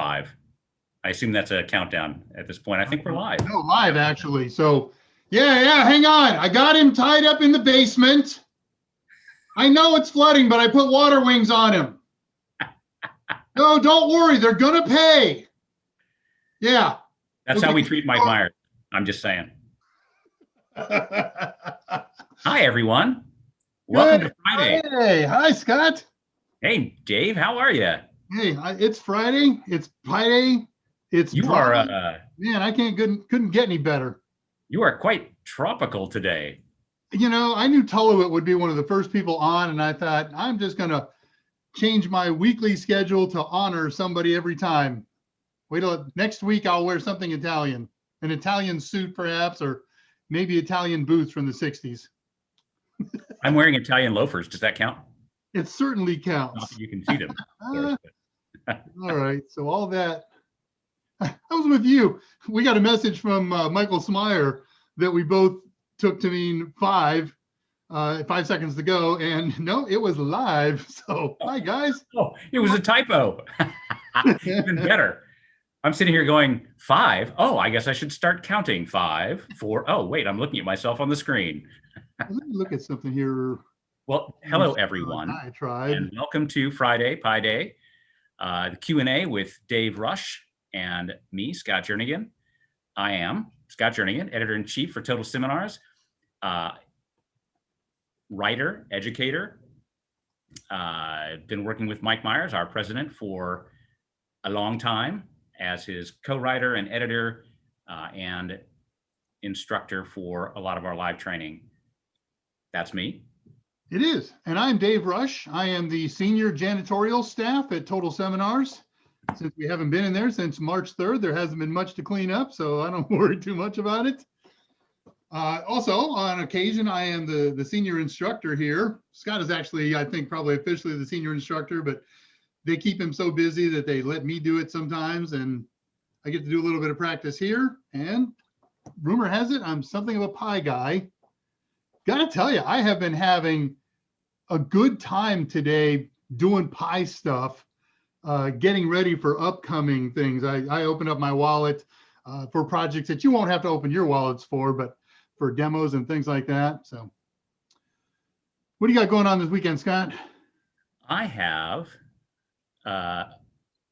5. I assume that's a countdown at this point. I think we're live. No, live actually. So yeah, hang on. I got him tied up in the basement. I know it's flooding, but I put water wings on him. No, don't worry. They're going to pay. Yeah. That's how we treat Mike Myers. I'm just saying. Hi, everyone. Welcome to Friday. Hey, hi, Scott. Hey, Dave. How are you? Hey, it's Friday. It's Friday. It's you dry. Are man. I couldn't get any better. You are quite tropical today. You know, I knew Tulawit would be one of the first people on, and I thought I'm just gonna change my weekly schedule to honor somebody every time. Wait till next week. I'll wear something Italian, an Italian suit, perhaps, or maybe Italian boots from the '60s. I'm wearing Italian loafers. Does that count? It certainly counts. Not that you can see them. All right. So all that. I was with you. We got a message from Michael Smyer that we both took to mean 5 seconds to go, and no, it was live. So hi guys. Oh, it was a typo. Even better. I'm sitting here going 5. Oh, I guess I should start counting 5, 4. Oh, wait, I'm looking at myself on the screen. Let me look at something here. Well, hello everyone, I tried. And welcome to Friday Pi Day, the Q&A with Dave Rush and me, Scott Jernigan. I am Scott Jernigan, editor-in-chief for Total Seminars, writer, educator. I've been working with Mike Myers, our president, for a long time as his co-writer and editor and instructor for a lot of our live training. That's me. It is. And I'm Dave Rush. I am the senior janitorial staff at Total Seminars. Since we haven't been in there since March 3rd, there hasn't been much to clean up, so I don't worry too much about it. Also, on occasion, I am the senior instructor here. Scott is actually, I think, probably officially the senior instructor, but they keep him so busy that they let me do it sometimes, and I get to do a little bit of practice here. And rumor has it, I'm something of a pie guy. Gotta tell you, I have been having a good time today doing pie stuff. Getting ready for upcoming things. I open up my wallet for projects that you won't have to open your wallets for, but for demos and things like that. So what do you got going on this weekend, Scott? I have,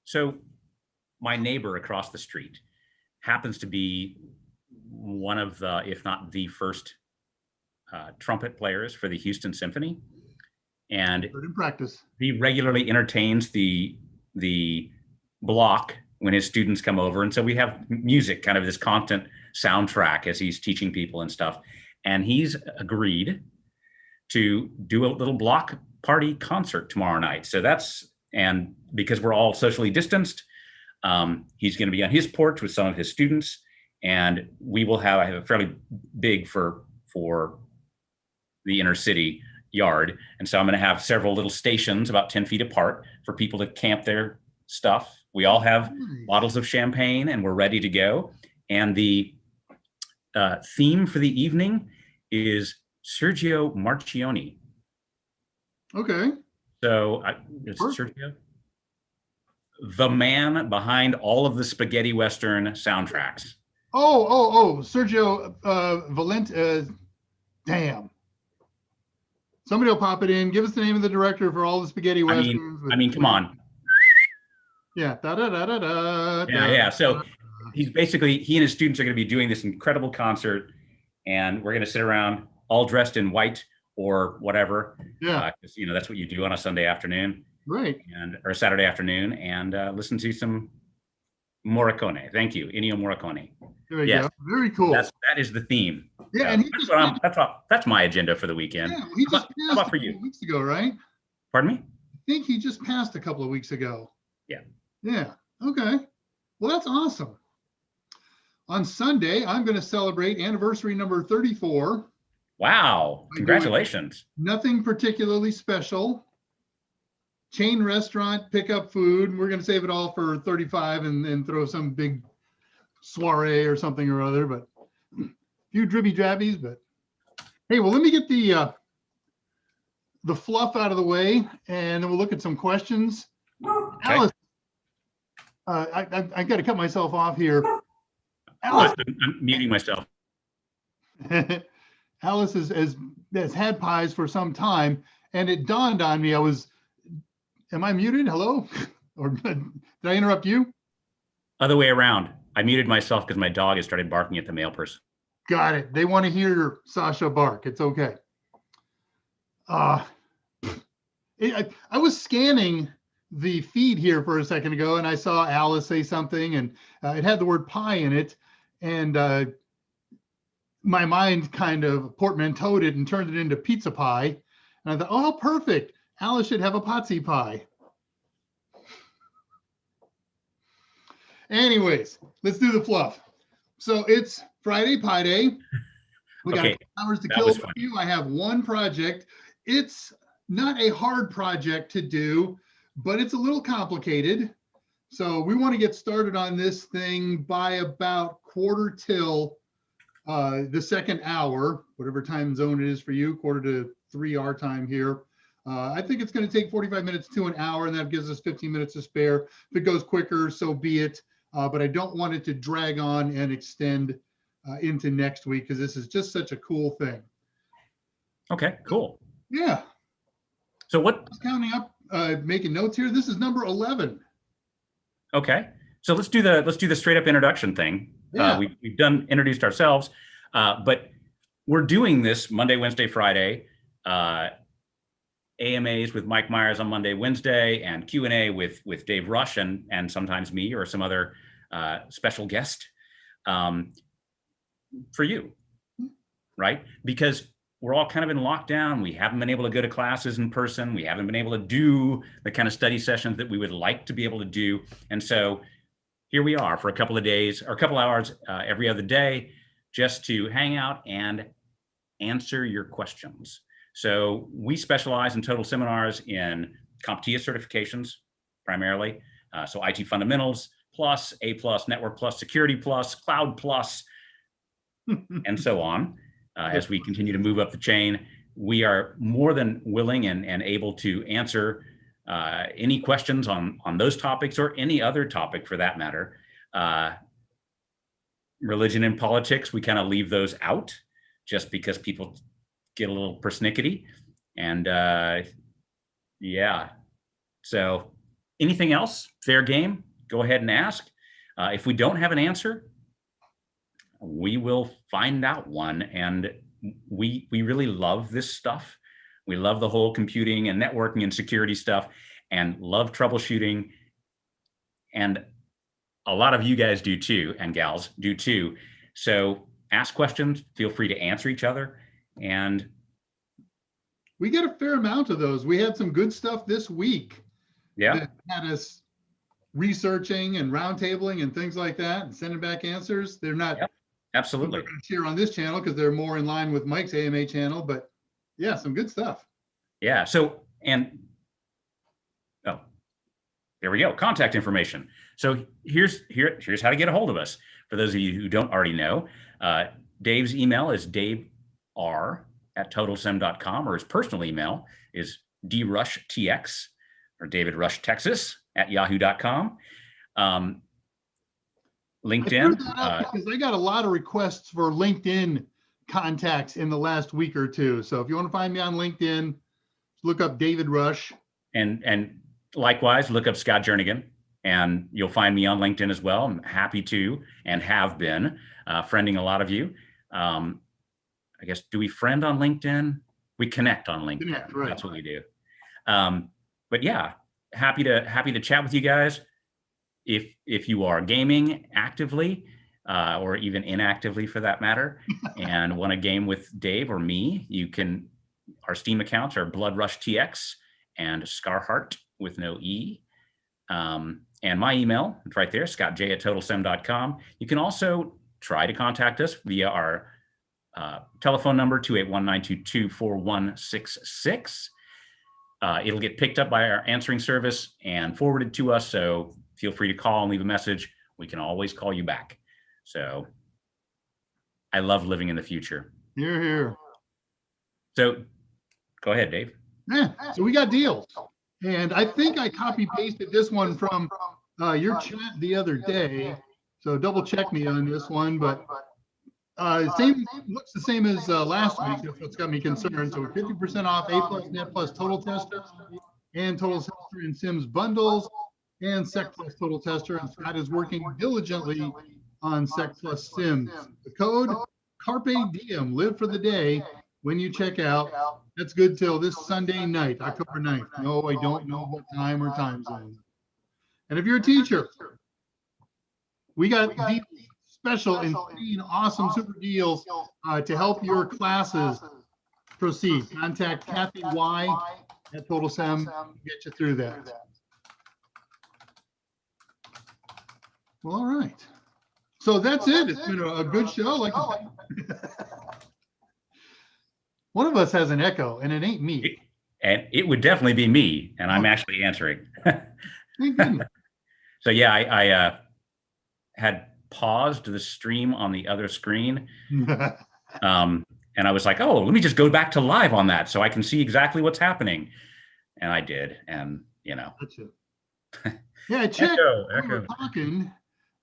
so my neighbor across the street happens to be one of the, if not the first trumpet players for the Houston Symphony. And in practice, he regularly entertains the block when his students come over. And so we have music, kind of this constant soundtrack as he's teaching people and stuff. And he's agreed to do a little block party concert tomorrow night. So and because we're all socially distanced, he's going to be on his porch with some of his students. And I have a fairly big for the inner city yard. And so I'm going to have several little stations about 10 feet apart for people to camp their stuff. We all have bottles of champagne and we're ready to go. And the theme for the evening is Sergio Marchionne. Okay. So is Sergio? The man behind all of the spaghetti Western soundtracks. Oh, Sergio Valente. Damn. Somebody will pop it in. Give us the name of the director for all the spaghetti westerns. I mean, come on. Yeah. Da. Yeah. So he and his students are going to be doing this incredible concert, and we're going to sit around all dressed in white or whatever. Yeah. Because that's what you do on a Sunday afternoon, right? Or Saturday afternoon, and listen to some Morricone. Thank you, Ennio Morricone. There we go. Very cool. That is the theme. Yeah, and that's my agenda for the weekend. Yeah, he just how about for you? Weeks ago, right? Pardon me? I think he just passed a couple of weeks ago. Yeah. Yeah. Okay. Well, that's awesome. On Sunday, I'm going to celebrate anniversary number 34. Wow! Congratulations. Nothing particularly special. Chain restaurant, pick up food. We're going to save it all for 35 and throw some big soiree or something or other, but a few dribby drabbies. But hey, well, let me get the fluff out of the way, and then we'll look at some questions. Okay. Alice, I got to cut myself off here. Alice, I'm muting myself. Alice has had pies for some time, and it dawned on me, am I muted? Hello? Or did I interrupt you? Other way around. I muted myself because my dog has started barking at the mail person. Got it. They want to hear Sasha bark. It's okay. I was scanning the feed here for a second ago, and I saw Alice say something, and it had the word pie in it, and my mind kind of portmanteaued it and turned it into pizza pie. And I thought, oh, perfect. Alice should have a potsy pie. Anyways, let's do the fluff. So it's Friday Pie Day. We got Okay, hours to kill for you. I have one project. It's not a hard project to do, but it's a little complicated. So we want to get started on this thing by about quarter till the second hour, whatever time zone it is for you, 2:45 our time here. I think it's going to take 45 minutes to an hour, and that gives us 15 minutes to spare. If it goes quicker, so be it. But I don't want it to drag on and extend into next week, because this is just such a cool thing. Okay, cool. Yeah. So what? Counting up, making notes here. This is number 11. Okay, so let's do the straight up introduction thing. Yeah. We've done introduced ourselves, but we're doing this Monday, Wednesday, Friday. AMAs with Mike Myers on Monday, Wednesday, and Q&A with Dave Rush and sometimes me or some other special guest for you, right? Because we're all kind of in lockdown. We haven't been able to go to classes in person. We haven't been able to do the kind of study sessions that we would like to be able to do. And so here we are for a couple of days or a couple hours every other day, just to hang out and answer your questions. So we specialize in Total Seminars in CompTIA certifications, primarily. So IT Fundamentals Plus, A Plus, Network Plus, Security Plus, Cloud Plus, and so on. As we continue to move up the chain, we are more than willing and able to answer any questions on those topics or any other topic for that matter. Religion and politics, we kind of leave those out just because people get a little persnickety. And yeah, so anything else, fair game, go ahead and ask. If we don't have an answer, we will find out one. And we really love this stuff. We love the whole computing and networking and security stuff and love troubleshooting. And a lot of you guys do too, and gals do too. So ask questions, feel free to answer each other. And we get a fair amount of those. We had some good stuff this week. Yeah. That had us researching and roundtabling and things like that and sending back answers. They're not absolutely here on this channel because they're more in line with Mike's AMA channel, but yeah, some good stuff. Yeah. So, and oh, there we go. Contact information. So here's how to get a hold of us. For those of you who don't already know, Dave's email is davr@totalsem.com, or his personal email is drushtx or davidrushtexas@yahoo.com. LinkedIn. Because I got a lot of requests for LinkedIn contacts in the last week or two. So if you want to find me on LinkedIn, look up David Rush. And likewise, look up Scott Jernigan, and you'll find me on LinkedIn as well. I'm happy to and have been friending a lot of you. I guess, do we friend on LinkedIn? We connect on LinkedIn. Connect, right. That's what we do. But yeah, happy to chat with you guys. If you are gaming actively or even inactively for that matter, and want to game with Dave or me, you can. Our Steam accounts are drushtx and Scarheart with no E. And my email, it's right there, scottj@totalsem.com. You can also try to contact us via our telephone number, 281-922-4166. It'll get picked up by our answering service and forwarded to us. So feel free to call and leave a message. We can always call you back. So I love living in the future. Hear, hear. So go ahead, Dave. Yeah, so we got deals. And I think I copy pasted this one from your chat the other day, so double check me on this one, but same looks the same as last week. That's what's got me concerned. So 50% off A plus, Net plus, Total Tester, and Total Tester and Sims bundles, and Sec plus Total Tester. And Scott is working diligently on Sec plus Sims. The code Carpe Diem, live for the day. When you check out, that's good till this Sunday night, October 9th. No, I don't know what time or time zone. And if you're a teacher, we got deals, special, insane, awesome, super deals to help your classes proceed. Contact Kathy Y at Totalsem to get you through that. Well, all right. So that's it. It's been a good show. Like one of us has an echo, and it ain't me. And it would definitely be me, and I'm actually answering. So yeah, I had paused the stream on the other screen. And I was like, oh, let me just go back to live on that so I can see exactly what's happening. And I did. And, you know. Gotcha. Yeah, I checked. We were talking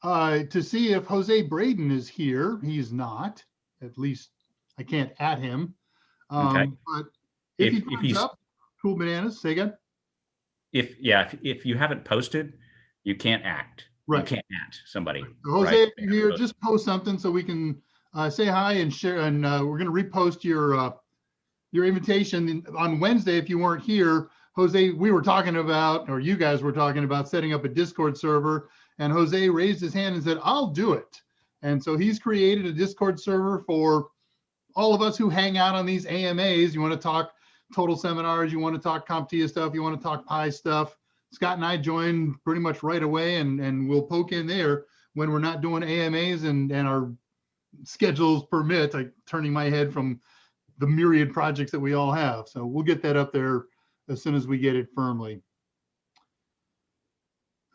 to see if Jose Braden is here. He's not. At least I can't add him. Okay. But if he comes up, cool bananas. Say again. If you haven't posted, you can't act. Right. You can't act somebody. So Jose, if you're here, just post something so we can say hi and share. And we're going to repost your invitation on Wednesday. If you weren't here, Jose, we were talking about, or you guys were talking about setting up a Discord server. And Jose raised his hand and said, I'll do it. And so he's created a Discord server for all of us who hang out on these AMAs. You want to talk total seminars, you want to talk CompTIA stuff, you want to talk Pi stuff. Scott and I joined pretty much right away, and we'll poke in there when we're not doing AMAs and our schedules permit, like turning my head from the myriad projects that we all have. So we'll get that up there as soon as we get it firmly.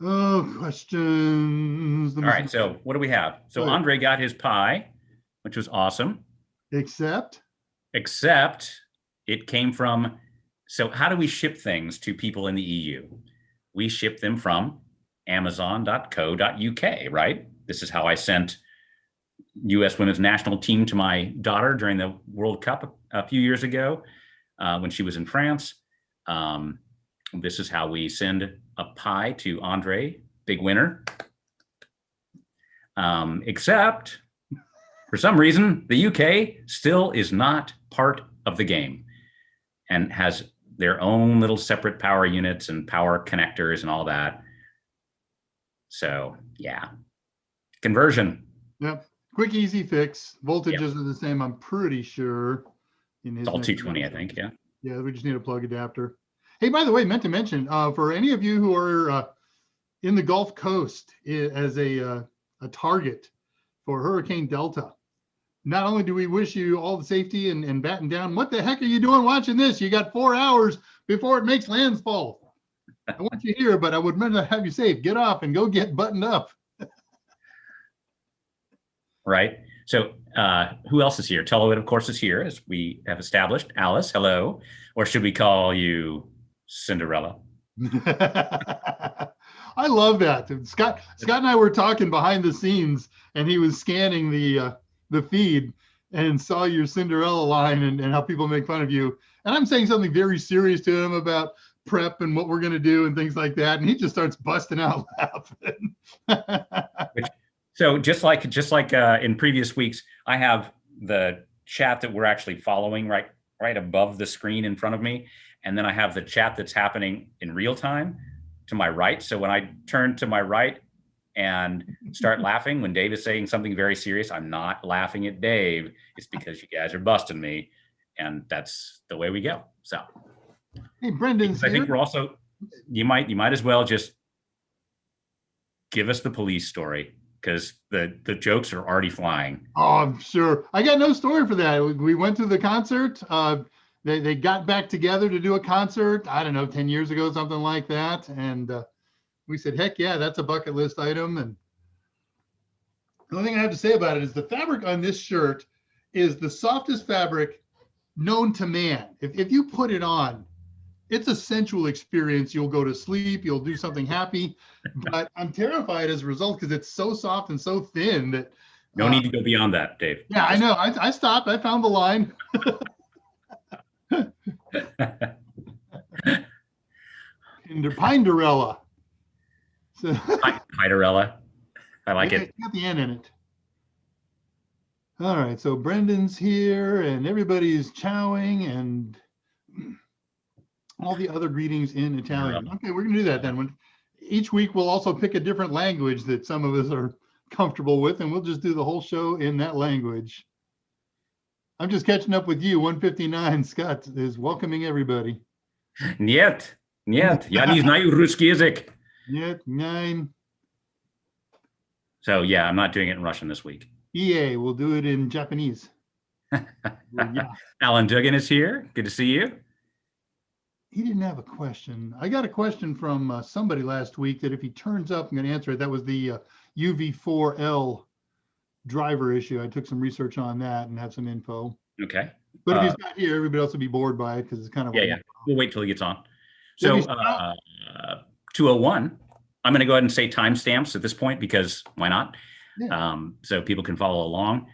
Oh, questions. All right, so what do we have? So Andre got his Pi, which was awesome. Except it came from, so how do we ship things to people in the EU? We ship them from amazon.co.uk, right? This is how I sent U.S. women's national team to my daughter during the World Cup a few years ago when she was in France. This is how we send a Pi to Andre, big winner. Except for some reason, the UK still is not part of the game and has their own little separate power units and power connectors and all that. So yeah, conversion. Yep, quick, easy fix. Voltages are the same, I'm pretty sure. It's all 220, I think, yeah. Yeah, we just need a plug adapter. Hey, by the way, meant to mention, for any of you who are in the Gulf Coast as a target for Hurricane Delta, not only do we wish you all the safety and batten down, what the heck are you doing watching this? You got 4 hours before it makes landfall. I want you here, but I would rather have you safe. Get off and go get buttoned up. Right. So who else is here? Tellowit, of course, is here, as we have established. Alice, hello. Or should we call you Cinderella? I love that. Scott and I were talking behind the scenes, and he was scanning the feed and saw your Cinderella line and how people make fun of you. And I'm saying something very serious to him about prep and what we're going to do and things like that. And he just starts busting out laughing. So just like in previous weeks, I have the chat that we're actually following right above the screen in front of me. And then I have the chat that's happening in real time to my right. So when I turn to my right and start laughing when Dave is saying something very serious, I'm not laughing at Dave. It's because you guys are busting me. And that's the way we go. So hey, Brendan's I think we're also, you might as well just give us the police story, because the jokes are already flying. Oh, I'm sure. I got no story for that. We went to the concert. They got back together to do a concert, I don't know, 10 years ago, something like that. And we said, heck yeah, that's a bucket list item. And the only thing I have to say about it is the fabric on this shirt is the softest fabric known to man. If you put it on, it's a sensual experience. You'll go to sleep, you'll do something happy, but I'm terrified as a result because it's so soft and so thin that. No need to go beyond that, Dave. Yeah, I know. I stopped. I found the line. Pinderella. So Pinderella. I like yeah, it. it's got the N in it. All right, so Brendan's here and everybody's chowing and all the other greetings in Italian. Okay, we're gonna do that then. Each week we'll also pick a different language that some of us are comfortable with, and we'll just do the whole show in that language. I'm just catching up with you. 159 Scott is welcoming everybody. Niet. Ja nie znаю ruski język. Niet, nine. So yeah, I'm not doing it in Russian this week. EA, we'll do it in Japanese. Yeah. Alan Duggan is here. Good to see you. He didn't have a question. I got a question from somebody last week that if he turns up, I'm going to answer it. That was the UV4L driver issue. I took some research on that and have some info. Okay. But if he's not here, everybody else will be bored by it because it's kind of. Yeah. We'll wait till he gets on. So 201. I'm going to go ahead and say timestamps at this point because why not? Yeah. So people can follow along.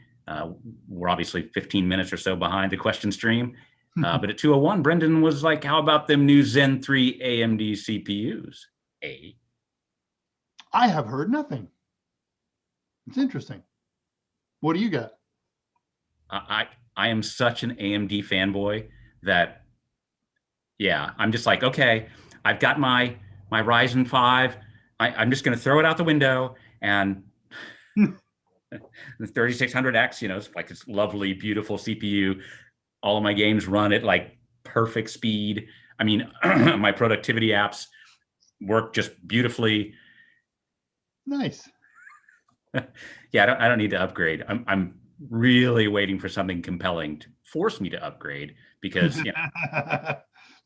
We're obviously 15 minutes or so behind the question stream. But at 201, Brendan was like, how about them new Zen 3 AMD CPUs? I have heard nothing. It's interesting. What do you got? I am such an AMD fanboy that, yeah, I'm just like, okay, I've got my Ryzen 5. I'm just going to throw it out the window, and the 3600X, it's like this lovely, beautiful CPU. All of my games run at like perfect speed. I mean, my productivity apps work just beautifully. Nice. Yeah, I don't need to upgrade. I'm really waiting for something compelling to force me to upgrade because,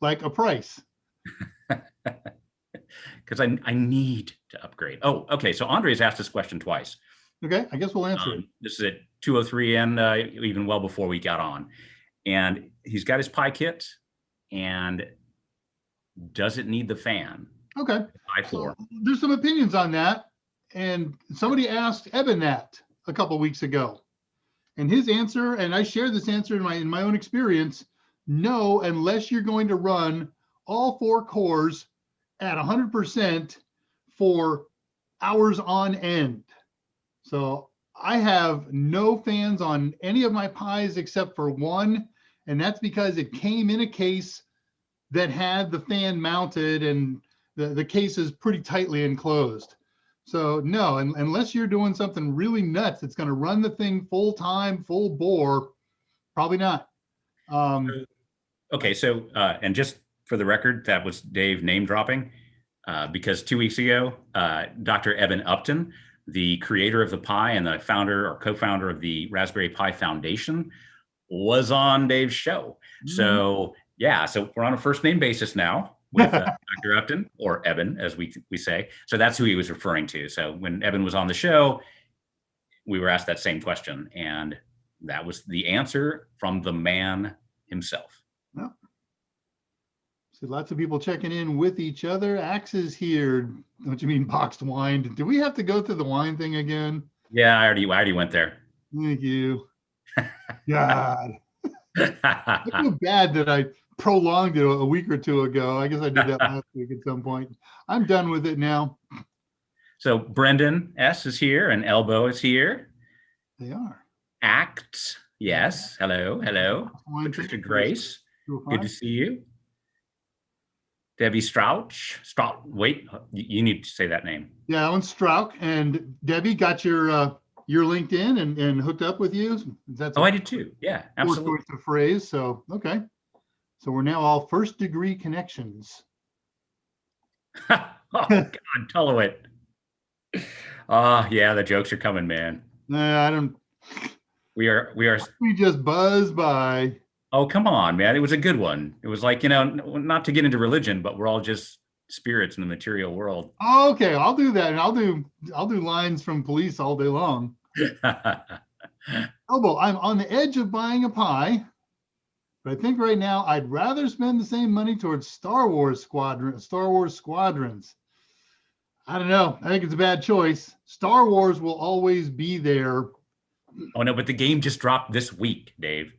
like a price. Because I need to upgrade. Oh, okay. So Andre's asked this question twice. Okay, I guess we'll answer it. This is at 2:03 and even well before we got on. And he's got his Pi kit, and does it need the fan? Okay. Pi 4. So there's some opinions on that, and somebody asked Eben that a couple of weeks ago, and his answer, and I share this answer in my own experience, no, unless you're going to run all 4 cores at 100% for hours on end. So I have no fans on any of my Pis except for one, and that's because it came in a case that had the fan mounted and the case is pretty tightly enclosed. So no, unless you're doing something really nuts, it's going to run the thing full time, full bore, probably not. Okay, so and just for the record, that was Dave name dropping because 2 weeks ago, Dr. Eben Upton, the creator of the Pi and the founder or co-founder of the Raspberry Pi Foundation, was on Dave's show. So yeah, so we're on a first name basis now with Dr. Upton, or Eben, as we say. So that's who he was referring to. So when Eben was on the show, we were asked that same question, and that was the answer from the man himself. Yep. So lots of people checking in with each other. Axe is here. Don't you mean boxed wine? Do we have to go through the wine thing again? Yeah, I already went there. Thank you. God. I feel bad that I prolonged it a week or two ago. I guess I did that last week at some point. I'm done with it now. So Brendan S. is here and Elbow is here. They are. Acts. Yes. Hello. Patricia Grace. Good to see you. Debbie Strauch. Wait, you need to say that name. Yeah, that one's Strauch. And Debbie got your LinkedIn and hooked up with you. I did too. Yeah, absolutely. Choice of phrase. So, okay. So we're now all first degree connections. Oh, God, tell it. Oh, yeah, the jokes are coming, man. I don't. We just buzz by. Oh, come on, man. It was a good one. It was like, not to get into religion, but we're all just spirits in the material world. Oh, okay, I'll do that. And I'll do lines from Police all day long. Elbow, I'm on the edge of buying a Pi. But I think right now I'd rather spend the same money towards Star Wars Squadrons. I don't know. I think it's a bad choice. Star Wars will always be there. Oh no, but the game just dropped this week, Dave.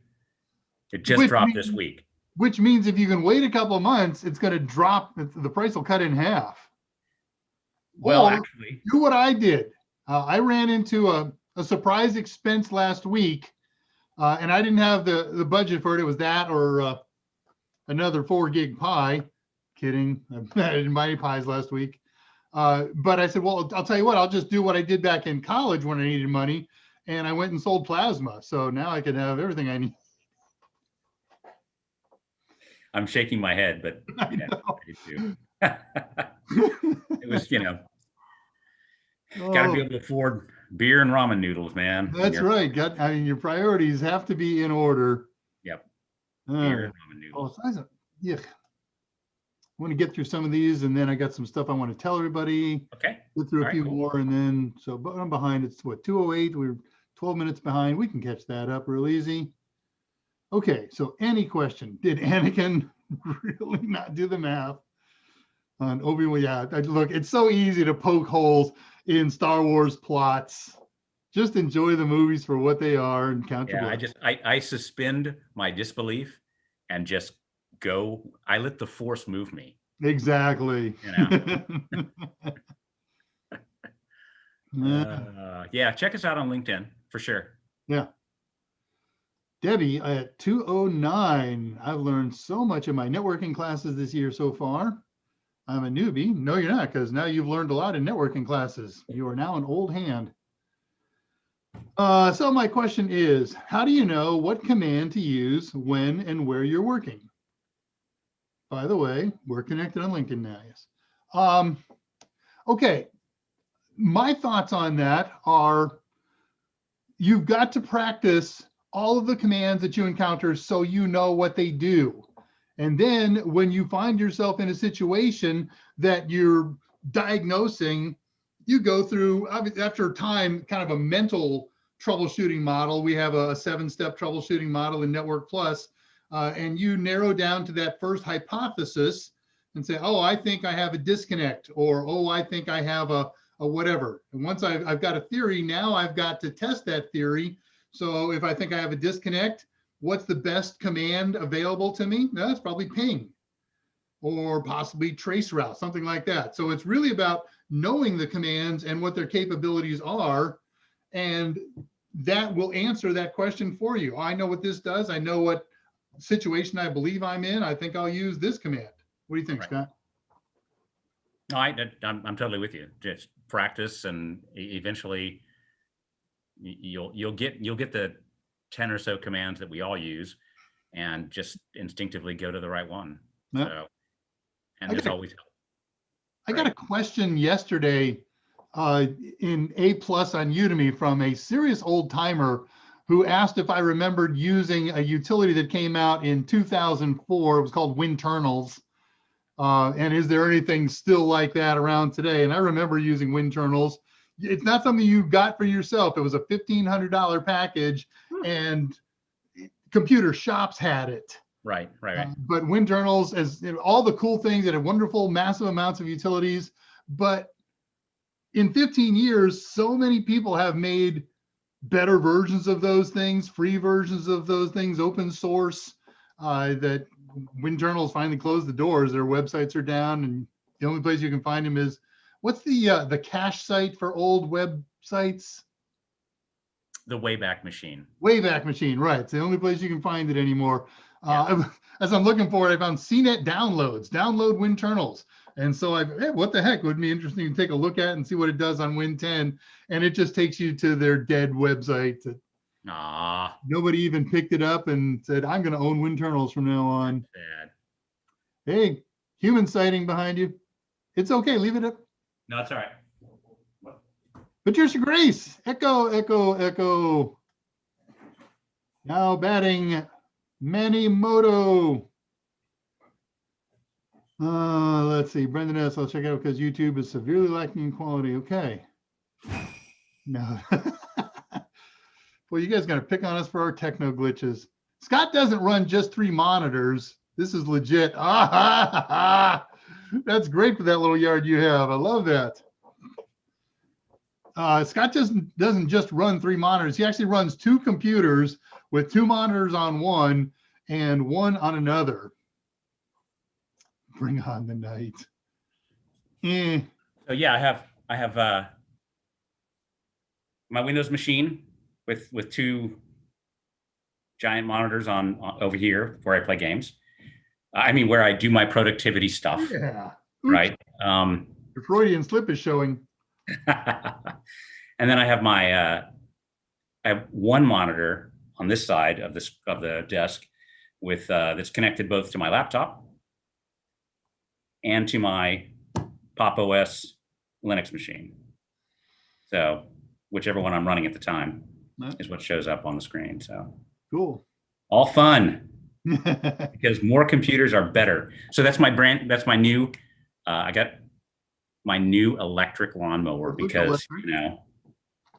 It just Which dropped means, this week. which means if you can wait a couple of months, it's going to drop. The price will cut in half. Well, Or actually, do what I did. I ran into a surprise expense last week, and I didn't have the budget for it. It was that or another 4 gig pie. Kidding. I didn't buy any pies last week. But I said, well, I'll tell you what, I'll just do what I did back in college when I needed money. And I went and sold plasma. So now I can have everything I need. I'm shaking my head, but yeah, I do. It was, got to be able to afford beer and ramen noodles, man. That's right. Your priorities have to be in order. Yep. Beer and ramen noodles. Yeah. I want to get through some of these, and then I got some stuff I want to tell everybody. Okay. Get through a few more, and then but I'm behind. It's what, 2:08. We're 12 minutes behind. We can catch that up real easy. Okay, so any question? Did Anakin really not do the math on Obi-Wan? Yeah, look, it's so easy to poke holes in Star Wars plots. Just enjoy the movies for what they are and count your blessings. I suspend my disbelief and just go. I let the Force move me. Exactly. Yeah, check us out on LinkedIn for sure. Yeah. Debbie at 209. I've learned so much in my networking classes this year so far. I'm a newbie. No, you're not, because now you've learned a lot in networking classes. You are now an old hand. So my question is, how do you know what command to use when and where you're working? By the way, we're connected on LinkedIn now, yes. Okay, my thoughts on that are you've got to practice all of the commands that you encounter so you know what they do. And then when you find yourself in a situation that you're diagnosing, you go through, after time, kind of a mental troubleshooting model. We have a 7-step troubleshooting model in Network Plus, and you narrow down to that first hypothesis and say, oh, I think I have a disconnect, or, oh, I think I have a whatever. And once I've got a theory, now I've got to test that theory. So if I think I have a disconnect, what's the best command available to me? No, it's probably ping or possibly trace route, something like that. So it's really about knowing the commands and what their capabilities are. And that will answer that question for you. I know what this does. I know what situation I believe I'm in. I think I'll use this command. What do you think, Scott? No, I'm totally with you. Just practice, and eventually you'll get the 10 or so commands that we all use, and just instinctively go to the right one. Yep. So, and there's always help. I got a question yesterday in A+ on Udemy from a serious old timer who asked if I remembered using a utility that came out in 2004. It was called WinTernals. And is there anything still like that around today? And I remember using WinTernals. It's not something you got for yourself. It was a $1,500 package, and computer shops had it. Right. But WinTernals, as all the cool things, it had wonderful, massive amounts of utilities. But in 15 years, so many people have made better versions of those things, free versions of those things, open source, that WinTernals finally closed the doors. Their websites are down, and the only place you can find them is, what's the cache site for old websites? The Wayback Machine. Wayback Machine, right. It's the only place you can find it anymore. As I'm looking for it, I found CNET download WinTernals. And so what the heck, would be interesting to take a look at and see what it does on Win 10. And it just takes you to their dead website. Nobody even picked it up and said, I'm going to own WinTernals from now on. Bad. Hey, human sighting behind you. It's okay, leave it up. No, it's all right. Patricia Grace, echo. Now batting, Manimoto. Let's see, Brendan S. I'll check it out because YouTube is severely lacking in quality. Okay. No. Well, you guys got to pick on us for our techno glitches. Scott doesn't run just 3 monitors. This is legit. That's great for that little yard you have. I love that. Scott doesn't just run 3 monitors. He actually runs 2 computers with 2 monitors on one and one on another. Bring on the night. So yeah, I have my Windows machine with 2 giant monitors on over here where I play games. I mean, where I do my productivity stuff. Yeah. Oops. Right. The Freudian slip is showing. And then I have I have 1 monitor on this side of the desk with that's connected both to my laptop and to my Pop! OS Linux machine. So whichever one I'm running at the time is what shows up on the screen. So cool. All fun because more computers are better. So that's my new, I got my new electric lawnmower because, you know.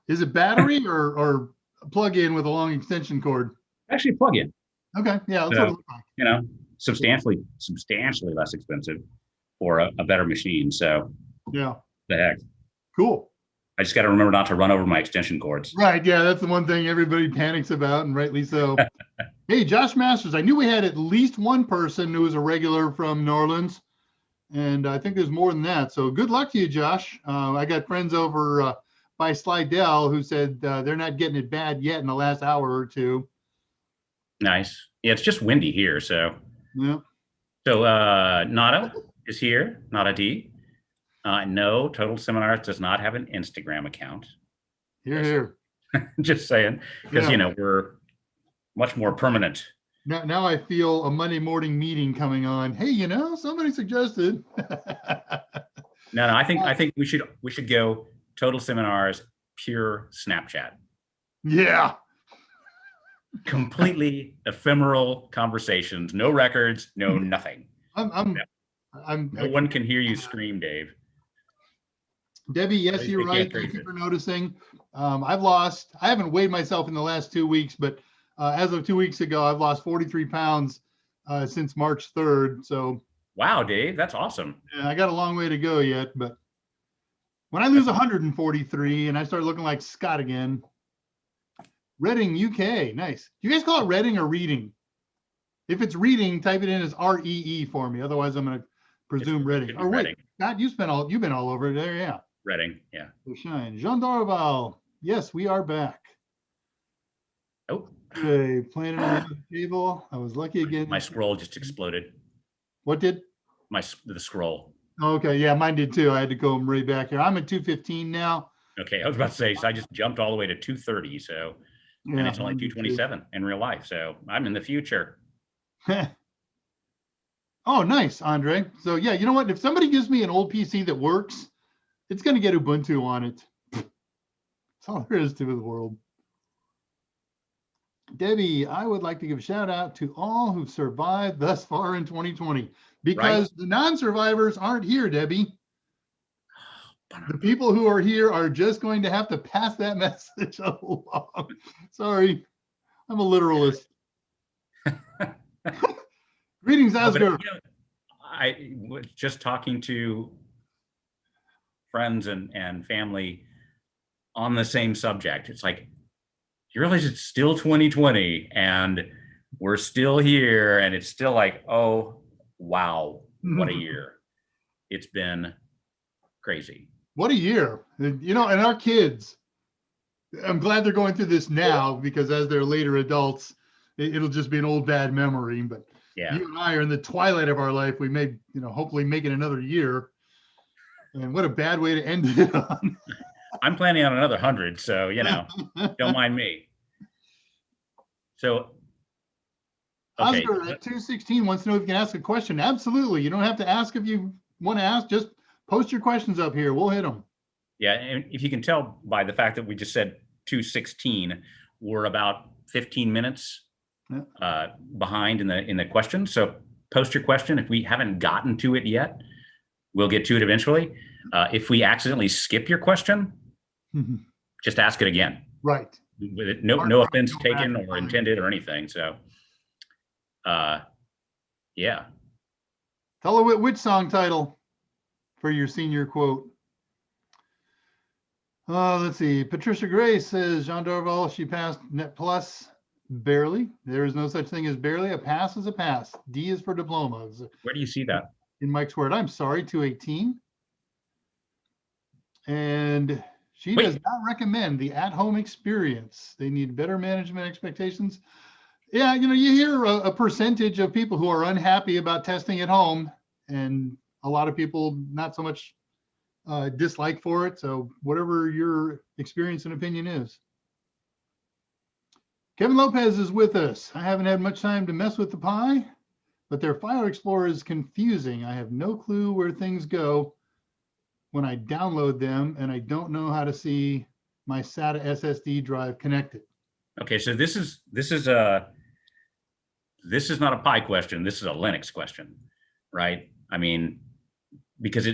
Is it battery or plug-in with a long extension cord? Actually plug-in. Okay, yeah, that's what it looks like. You know, substantially less expensive for a better machine. So yeah, the heck. Cool. I just got to remember not to run over my extension cords. Right, yeah, that's the one thing everybody panics about, and rightly so. Hey, Josh Masters, I knew we had at least one person who was a regular from New Orleans, and I think there's more than that. So good luck to you, Josh. I got friends over by Slidell who said they're not getting it bad yet in the last hour or two. Nice. Yeah, it's just windy here, so. Yeah. So Nada is here, Nada D. No, Total Seminars does not have an Instagram account. Here. Just saying, because, you know, we're much more permanent. Now I feel a Monday morning meeting coming on. Hey, you know, somebody suggested. No, I think we should go Total Seminars pure Snapchat. Yeah. Completely ephemeral conversations, no records, no nothing. No one can hear you scream, Dave. Debbie, yes, you're right. Thank you for noticing. I haven't weighed myself in the last 2 weeks, but as of 2 weeks ago, I've lost 43 pounds since March 3rd. So. Wow, Dave, that's awesome. Yeah, I got a long way to go yet, but when I lose 143 and I start looking like Scott again. Reading, UK, nice. Do you guys call it Reading or Reading? If it's Reading, type it in as REE for me. Otherwise, I'm going to presume Reading. Or wait, Scott, you've been all over there, yeah. Reading, yeah. Shine. Jean Darval, yes, we are back. Oh. Okay, playing on the table. I was lucky again. My scroll just exploded. What did? The scroll. Okay, yeah, mine did too. I had to go right back here. I'm at 215 now. Okay, I was about to say, so I just jumped all the way to 230, so. Yeah, and it's only 227 in real life, so I'm in the future. Oh, nice, Andre. So yeah, you know what? If somebody gives me an old PC that works, it's going to get Ubuntu on it. That's all there is to the world. Debbie, I would like to give a shout out to all who've survived thus far in 2020 because the non-survivors aren't here, Debbie. The people who are here are just going to have to pass that message along. Sorry, I'm a literalist. Greetings, Asger. I was just talking to friends and family on the same subject. It's like, you realize it's still 2020 and we're still here, and it's still like, oh, wow, what a year. It's been crazy. What a year. You know, and our kids, I'm glad they're going through this now because as they're later adults, it'll just be an old bad memory. But yeah, you and I are in the twilight of our life. We may, you know, hopefully make it another year. And what a bad way to end it on. I'm planning on another 100, so, you know, don't mind me. So, okay. Oscar at 216 wants to know if you can ask a question. Absolutely. You don't have to ask if you want to ask. Just post your questions up here. We'll hit them. Yeah, and if you can tell by the fact that we just said 216, we're about 15 minutes behind in the question. So post your question. If we haven't gotten to it yet, we'll get to it eventually. If we accidentally skip your question, just ask it again. Right. No offense taken or intended or anything. So Yeah. Tell her which song title for your senior quote. Let's see. Patricia Gray says Jean Dorval, she passed Net Plus barely. There is no such thing as barely. A pass is a pass. D is for diploma. Where do you see that? In Mike's word, I'm sorry, 218. And she does not recommend the at-home experience. They need better management expectations. Yeah, you know, you hear a percentage of people who are unhappy about testing at home, and a lot of people not so much dislike for it. So whatever your experience and opinion is. Kevin Lopez is with us. I haven't had much time to mess with the Pi, but their File Explorer is confusing. I have no clue where things go when I download them, and I don't know how to see my SATA SSD drive connected. Okay, so this is not a Pi question. This is a Linux question, right? I mean, because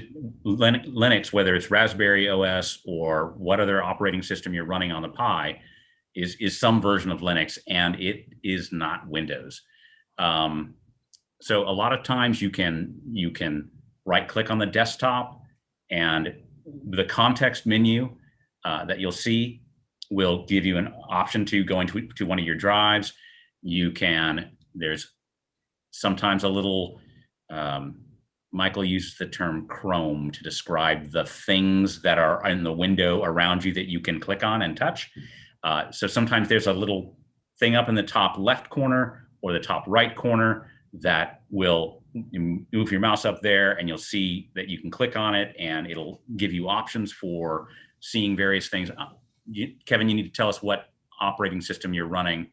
Linux, whether it's Raspberry OS or what other operating system you're running on the Pi, is some version of Linux, and it is not Windows. So a lot of times you can right click on the desktop, and the context menu that you'll see will give you an option to go into one of your drives. There's sometimes a little, Michael used the term Chrome to describe the things that are in the window around you that you can click on and touch. So sometimes there's a little thing up in the top left corner or the top right corner that will move your mouse up there, and you'll see that you can click on it, and it'll give you options for seeing various things. Kevin, you need to tell us what operating system you're running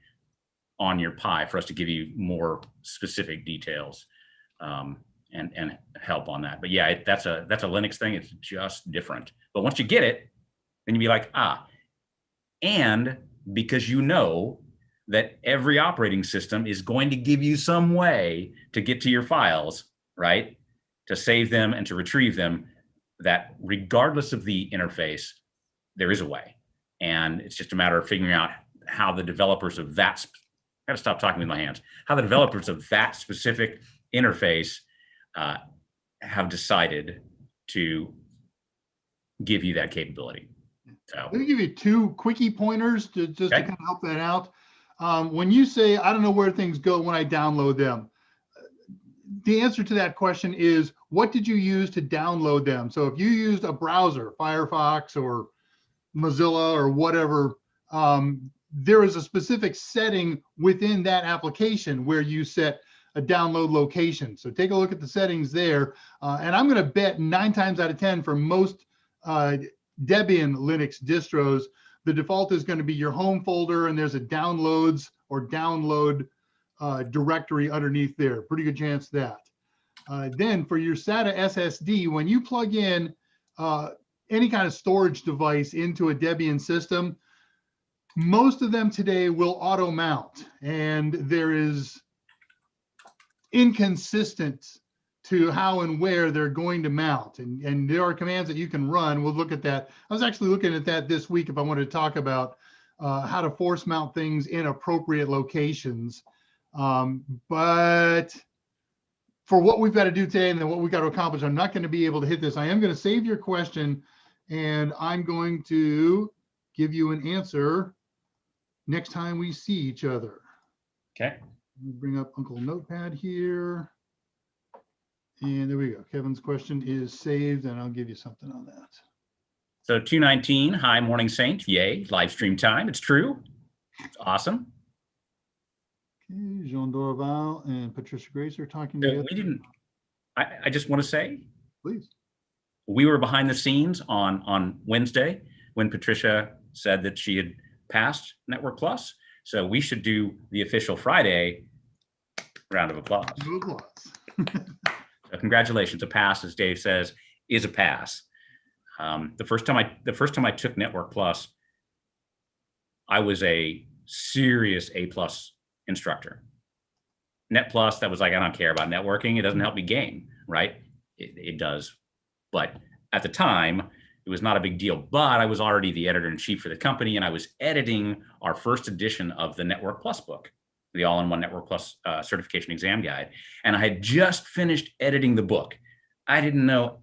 on your Pi for us to give you more specific details and help on that. But yeah, that's a Linux thing. It's just different. But once you get it, then you'll be like, and because you know that every operating system is going to give you some way to get to your files, right? To save them and to retrieve them, that regardless of the interface, there is a way. And it's just a matter of figuring out how the developers of that, I gotta stop talking with my hands, how the developers of that specific interface have decided to give you that capability. So let me give you two quickie pointers to just to kind of help that out. When you say, I don't know where things go when I download them, the answer to that question is, what did you use to download them? So if you used a browser, Firefox or Mozilla or whatever, there is a specific setting within that application where you set a download location. So take a look at the settings there. And I'm going to bet 9 times out of 10 for most Debian Linux distros, the default is going to be your home folder, and there's a downloads or download directory underneath there. Pretty good chance that. Then for your SATA SSD, when you plug in any kind of storage device into a Debian system, most of them today will auto mount, and there is inconsistent to how and where they're going to mount. And there are commands that you can run. We'll look at that. I was actually looking at that this week if I wanted to talk about how to force mount things in appropriate locations. But for what we've got to do today and then what we've got to accomplish, I'm not going to be able to hit this. I am going to save your question, and I'm going to give you an answer next time we see each other. Okay. Let me bring up Uncle Notepad here. And there we go. Kevin's question is saved, and I'll give you something on that. So 219, hi, Morning Saint. Yay, live stream time. It's true. It's awesome. Okay, Jean Dorval and Patricia Grace are talking together. We didn't, I just want to say, please. We were behind the scenes on Wednesday when Patricia said that she had passed Network Plus. So we should do the official Friday round of applause. So congratulations, a pass, as Dave says, is a pass. The first time I took Network Plus, I was a serious A+ instructor. Net Plus, that was like, I don't care about networking. It doesn't help me game, right? It does. But at the time, it was not a big deal. But I was already the editor-in-chief for the company, and I was editing our first edition of the Network Plus book. the All-in-One Network Plus certification exam guide. And I had just finished editing the book. I didn't know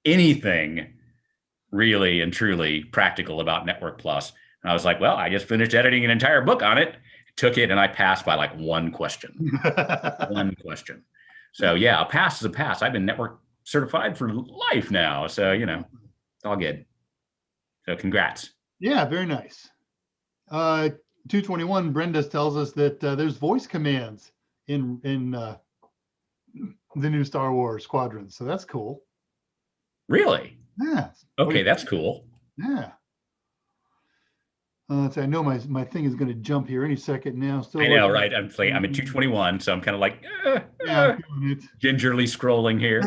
anything really and truly practical about Network Plus. And I was like, well, I just finished editing an entire book on it, took it, and I passed by like one question. One question. So yeah, a pass is a pass. I've been network certified for life now. So, you know, it's all good. So congrats. Yeah, very nice. 221, Brenda tells us that there's voice commands in the new Star Wars squadrons. So that's cool. Really? Yeah. Okay, that's cool. Yeah. So I know my thing is going to jump here any second now. Still I know, right? I'm at 221, so I'm kind of like yeah, I'm feeling it. gingerly scrolling here.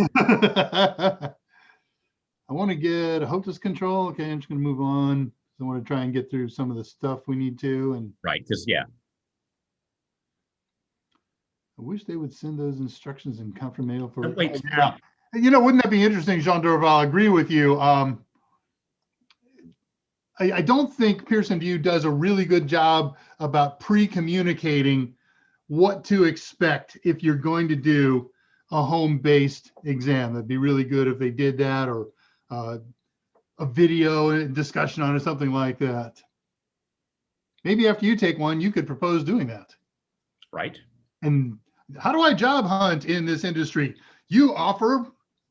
I want to get a hostess control. Okay, I'm just going to move on. I want to try and get through some of the stuff we need to. And right, because yeah. I wish they would send those instructions in confirmation for. Wait, yeah. You know, wouldn't that be interesting, Jean Dorval? I'll agree with you. I don't think Pearson VUE does a really good job about pre-communicating what to expect if you're going to do a home-based exam. That'd be really good if they did that, or a video discussion on it, something like that. Maybe after you take one, you could propose doing that. Right. And how do I job hunt in this industry? You offer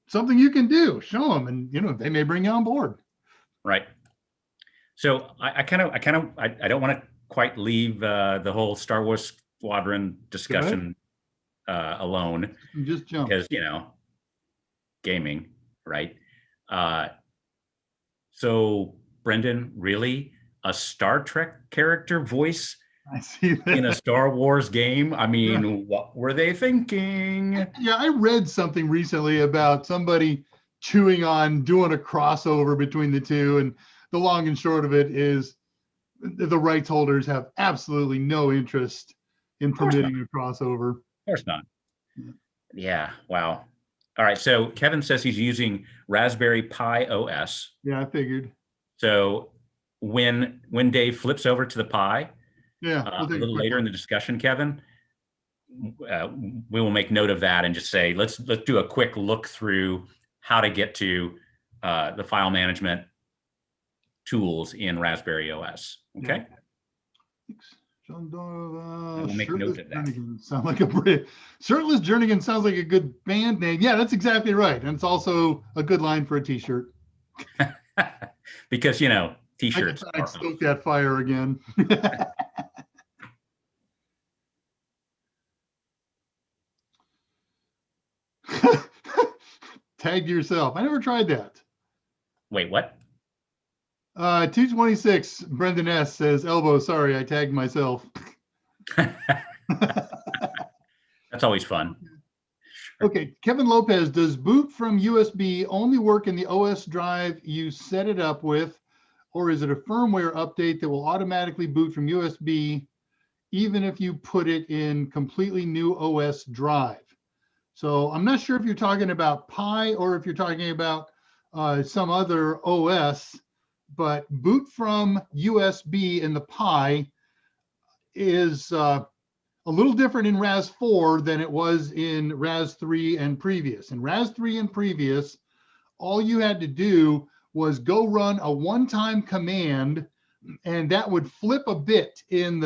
something you can do, show them, and you know they may bring you on board. Right. So I don't want to quite leave the whole Star Wars Squadron discussion alone. Just jump, because you know, gaming, right? So Brendan, really, a Star Trek character voice I see that. in a Star Wars game? I mean, what were they thinking? Yeah, I read something recently about somebody chewing on doing a crossover between the two, and the long and short of it is the rights holders have absolutely no interest in permitting a crossover. Of course not. Yeah, wow. All right, so Kevin says he's using Raspberry Pi OS. Yeah, I figured. So when Dave flips over to the Pi, yeah, a little later in the discussion, Kevin, we will make note of that and just say, let's do a quick look through how to get to the file management tools in Raspberry OS. Okay. We'll make note of that. Sound like a Shirtless Jernigan sounds like a good band name. Yeah, that's exactly right. And it's also a good line for a t-shirt. Because, you know, t-shirts. I'd stoke that fire again. Tag yourself. I never tried that. Wait, what? 226, Brendan S. says, elbow, sorry, I tagged myself. That's always fun. Okay, Kevin Lopez, does boot from USB only work in the OS drive you set it up with, or is it a firmware update that will automatically boot from USB even if you put it in completely new OS drive? So I'm not sure if you're talking about Pi or if you're talking about some other OS, but boot from USB in the Pi is a little different in RAS 4 than it was in RAS 3 and previous. In RAS 3 and previous, all you had to do was go run a one-time command, and that would flip a bit in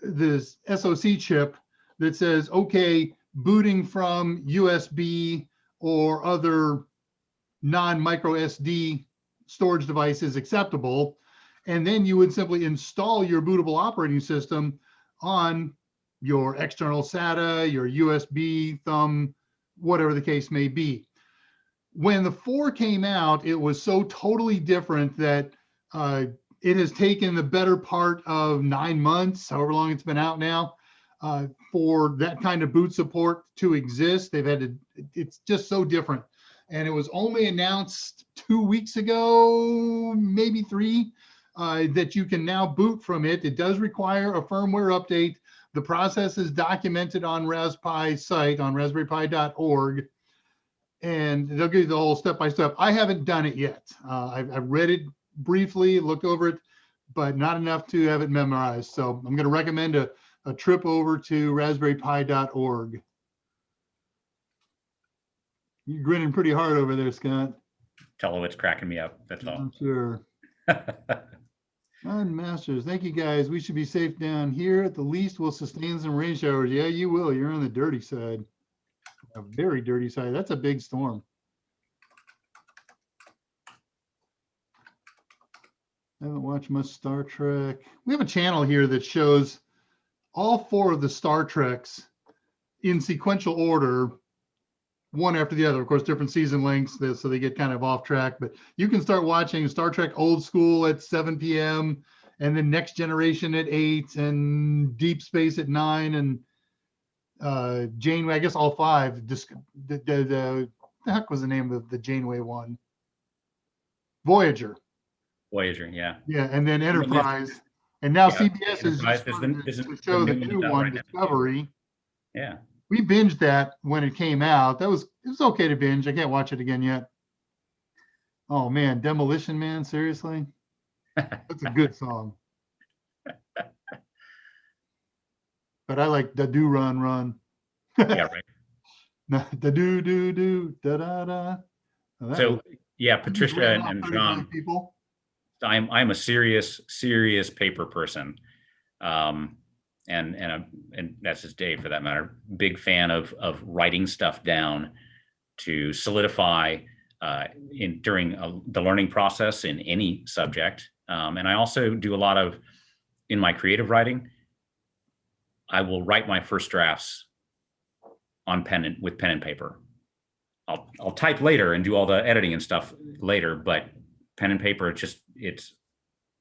this SoC chip that says, okay, booting from USB or other non-micro SD storage device is acceptable. And then you would simply install your bootable operating system on your external SATA, your USB thumb, whatever the case may be. When the 4 came out, it was so totally different that it has taken the better part of 9 months, however long it's been out now, for that kind of boot support to exist. They've had to, it's just so different. And it was only announced 2 weeks ago, maybe 3, that you can now boot from it. It does require a firmware update. The process is documented on Raspberry's site on raspberrypi.org. And they'll give you the whole step-by-step. I haven't done it yet. I've read it briefly, looked over it, but not enough to have it memorized. So I'm going to recommend a a trip over to raspberrypi.org. You're grinning pretty hard over there, Scott. Tell her it's cracking me up. That's all. I'm sure. Masters, thank you guys. We should be safe down here. At the least, we'll sustain some rain showers. Yeah, you will. You're on the dirty side. A very dirty side. That's a big storm. I haven't watched much Star Trek. We have a channel here that shows all 4 of the Star Treks in sequential order, one after the other. Of course, different season lengths, so they get kind of off track. But you can start watching Star Trek Old School at 7 p.m. and then Next Generation at 8 and Deep Space at 9 and Janeway, I guess all 5. The heck was the name of the Janeway one? Voyager. Voyager, yeah. Yeah, and then Enterprise. And now yeah, CBS is Enterprise to show the new one, right now. Discovery. Yeah. We binged that when it came out. It was okay to binge. I can't watch it again yet. Oh man, Demolition Man, seriously? That's a good song. But I like Da Do Run Run. Yeah, right. Da do do do da da da. Oh, so yeah, Patricia and John. People. I'm a serious paper person. And that's just Dave for that matter. Big fan of writing stuff down to solidify during the learning process in any subject. And I also do a lot of, in my creative writing, I will write my first drafts on with pen and paper. I'll type later and do all the editing and stuff later, but pen and paper, it's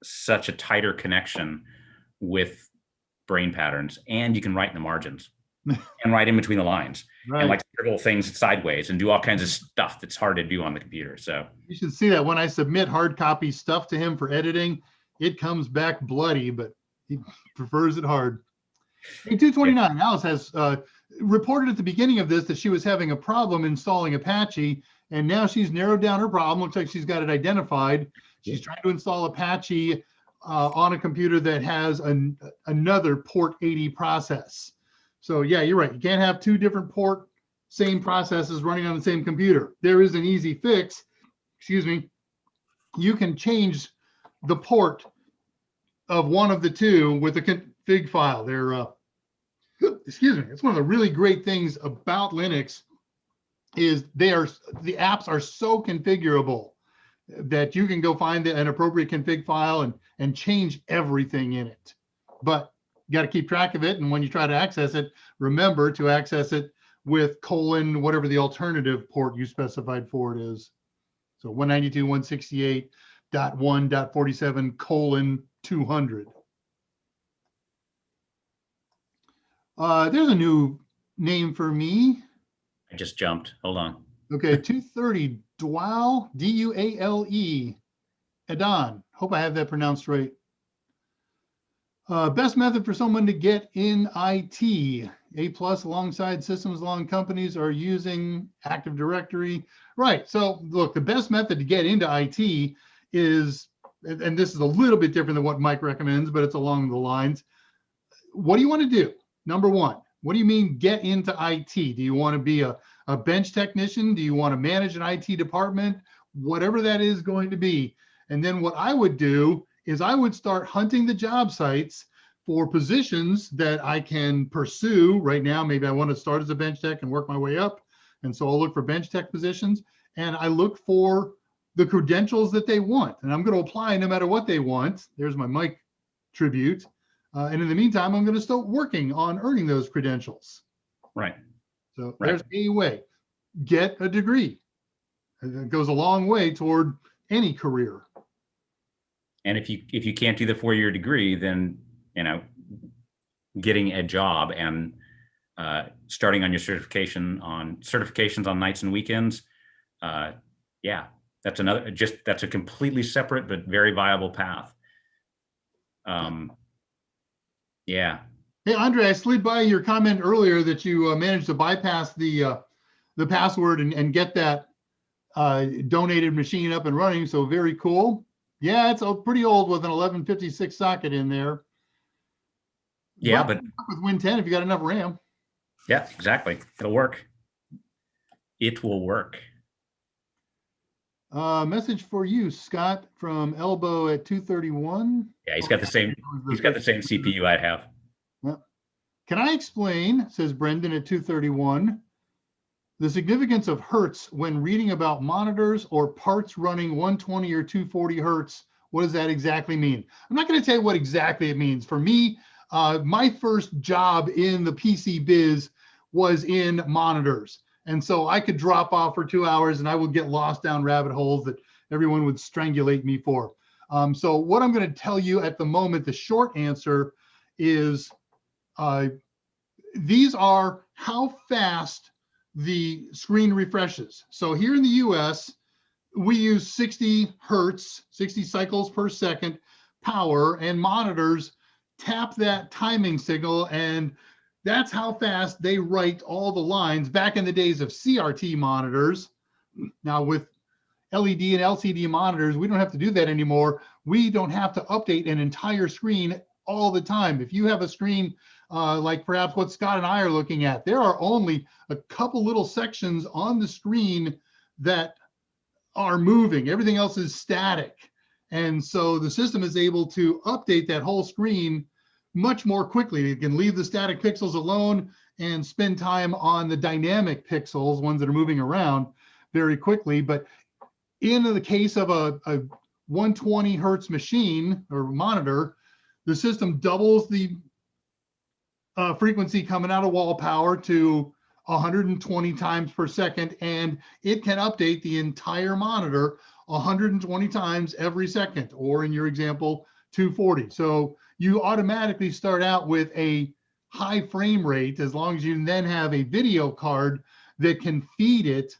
such a tighter connection with brain patterns, and you can write in the margins and write in between the lines, right, and like scribble things sideways and do all kinds of stuff that's hard to do on the computer. So you should see that when I submit hard copy stuff to him for editing, it comes back bloody, but he prefers it hard. Hey, 229, yeah. Alice has reported at the beginning of this that she was having a problem installing Apache, and now she's narrowed down her problem. Looks like she's got it identified. She's trying to install Apache on a computer that has another port 80 process. So yeah, you're right. You can't have 2 different same processes running on the same computer. There is an easy fix. Excuse me. You can change the port of one of the 2 with a config file. Excuse me. It's one of the really great things about Linux is the apps are so configurable that you can go find an appropriate config file and change everything in it. But you got to keep track of it. And when you try to access it, remember to access it with : whatever the alternative port you specified for it is. So 192.168.1.47:200. There's a new name for me. I just jumped. Hold on. Okay, 230 Duale, D-U-A-L-E, Adon. Hope I have that pronounced right. Best method for someone to get in IT. A+ alongside systems along companies are using Active Directory. Right, so look, the best method to get into IT is, and this is a little bit different than what Mike recommends, but it's along the lines. What do you want to do? Number one, what do you mean get into IT? Do you want to be a bench technician? Do you want to manage an IT department? Whatever that is going to be. And then what I would do is I would start hunting the job sites for positions that I can pursue right now. Maybe I want to start as a bench tech and work my way up. And so I'll look for bench tech positions, and I look for the credentials that they want. And I'm going to apply no matter what they want. There's my Mike tribute. And in the meantime, I'm going to start working on earning those credentials. Right. So there's a way. Get a degree. It goes a long way toward any career. And if you can't do the 4-year degree, then getting a job and starting on your certifications on nights and weekends, that's a completely separate but very viable path. Yeah. Hey, Andre, I slid by your comment earlier that you managed to bypass the password and get that donated machine up and running. So very cool. Yeah, it's pretty old with an 1156 socket in there. Yeah, but but with Win 10 if you got enough RAM. yeah, exactly. It'll work. It will work. Message for you, Scott, from Elbow at 231. Yeah, he's Oh, got the yeah, same. He's got the same CPU I'd have. yeah. Can I explain, says Brendan at 231, the significance of hertz when reading about monitors or parts running 120 or 240 hertz? What does that exactly mean? I'm not going to tell you what exactly it means. For me, my first job in the PC biz was in monitors. And so I could drop off for 2 hours and I would get lost down rabbit holes that everyone would strangulate me for. So what I'm going to tell you at the moment, the short answer is these are how fast the screen refreshes. So here in the US, we use 60 hertz, 60 cycles per second power, and monitors tap that timing signal, and that's how fast they write all the lines back in the days of CRT monitors. Now with LED and LCD monitors, we don't have to do that anymore. We don't have to update an entire screen all the time. If you have a screen like perhaps what Scott and I are looking at, there are only a couple little sections on the screen that are moving. Everything else is static. And so the system is able to update that whole screen much more quickly. It can leave the static pixels alone and spend time on the dynamic pixels, ones that are moving around, very quickly. But in the case of a 120 hertz machine or monitor, the system doubles the frequency coming out of wall power to 120 times per second, and it can update the entire monitor 120 times every second, or in your example, 240. So you automatically start out with a high frame rate as long as you then have a video card that can feed it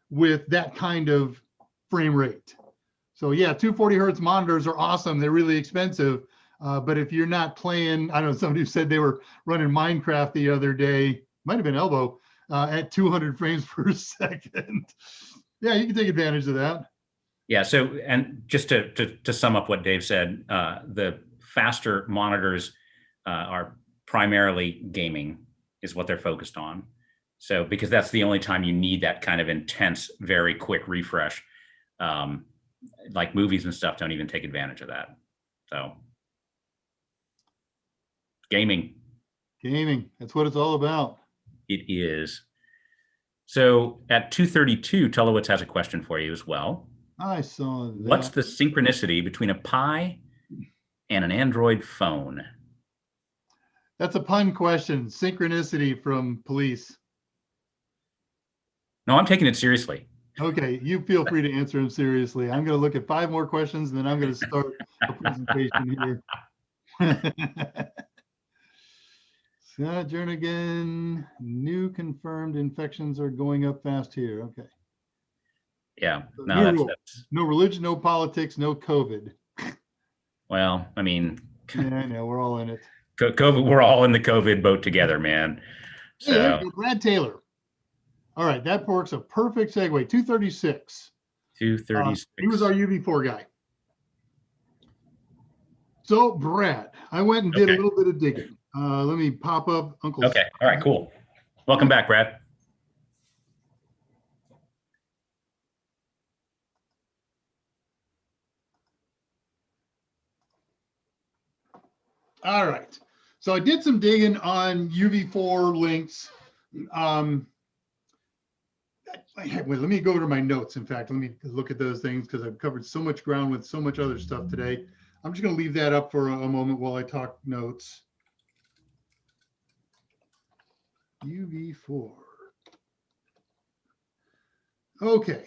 with that kind of frame rate. So yeah, 240 hertz monitors are awesome. They're really expensive. But if you're not playing, I don't know, somebody who said they were running Minecraft the other day, might have been Elbow, at 200 frames per second. Yeah, you can take advantage of that. Yeah. So, and just to sum up what Dave said, the faster monitors are primarily gaming is what they're focused on. So, because that's the only time you need that kind of intense, very quick refresh. Like movies and stuff don't even take advantage of that. So, gaming. Gaming, that's what it's all about. It is. So at 2:32, Tulowitz has a question for you as well. I saw that. What's the synchronicity between a Pi and an Android phone? That's a pun question. Synchronicity from police. No, I'm taking it seriously. Okay, you feel free to answer them seriously. I'm going to look at 5 more questions and then I'm going to start a presentation here. Scott Jernigan, new confirmed infections are going up fast here. Okay. Yeah, So no, that's no religion, no politics, no COVID. Well, I mean, yeah, I know, we're all in it. COVID, we're all in the COVID boat together, man. So hey, there you go, Brad Taylor. All right, that works a perfect segue. 236. 236. He was our UV4 guy. So, Brad, I went and did a little bit of digging. Let me pop up Uncle. Okay. All right, cool. Welcome back, Brad. All right. So I did some digging on UV4 links. Wait, let me go to my notes. In fact, let me look at those things because I've covered so much ground with so much other stuff today. I'm just going to leave that up for a moment while I talk notes. UV4. Okay.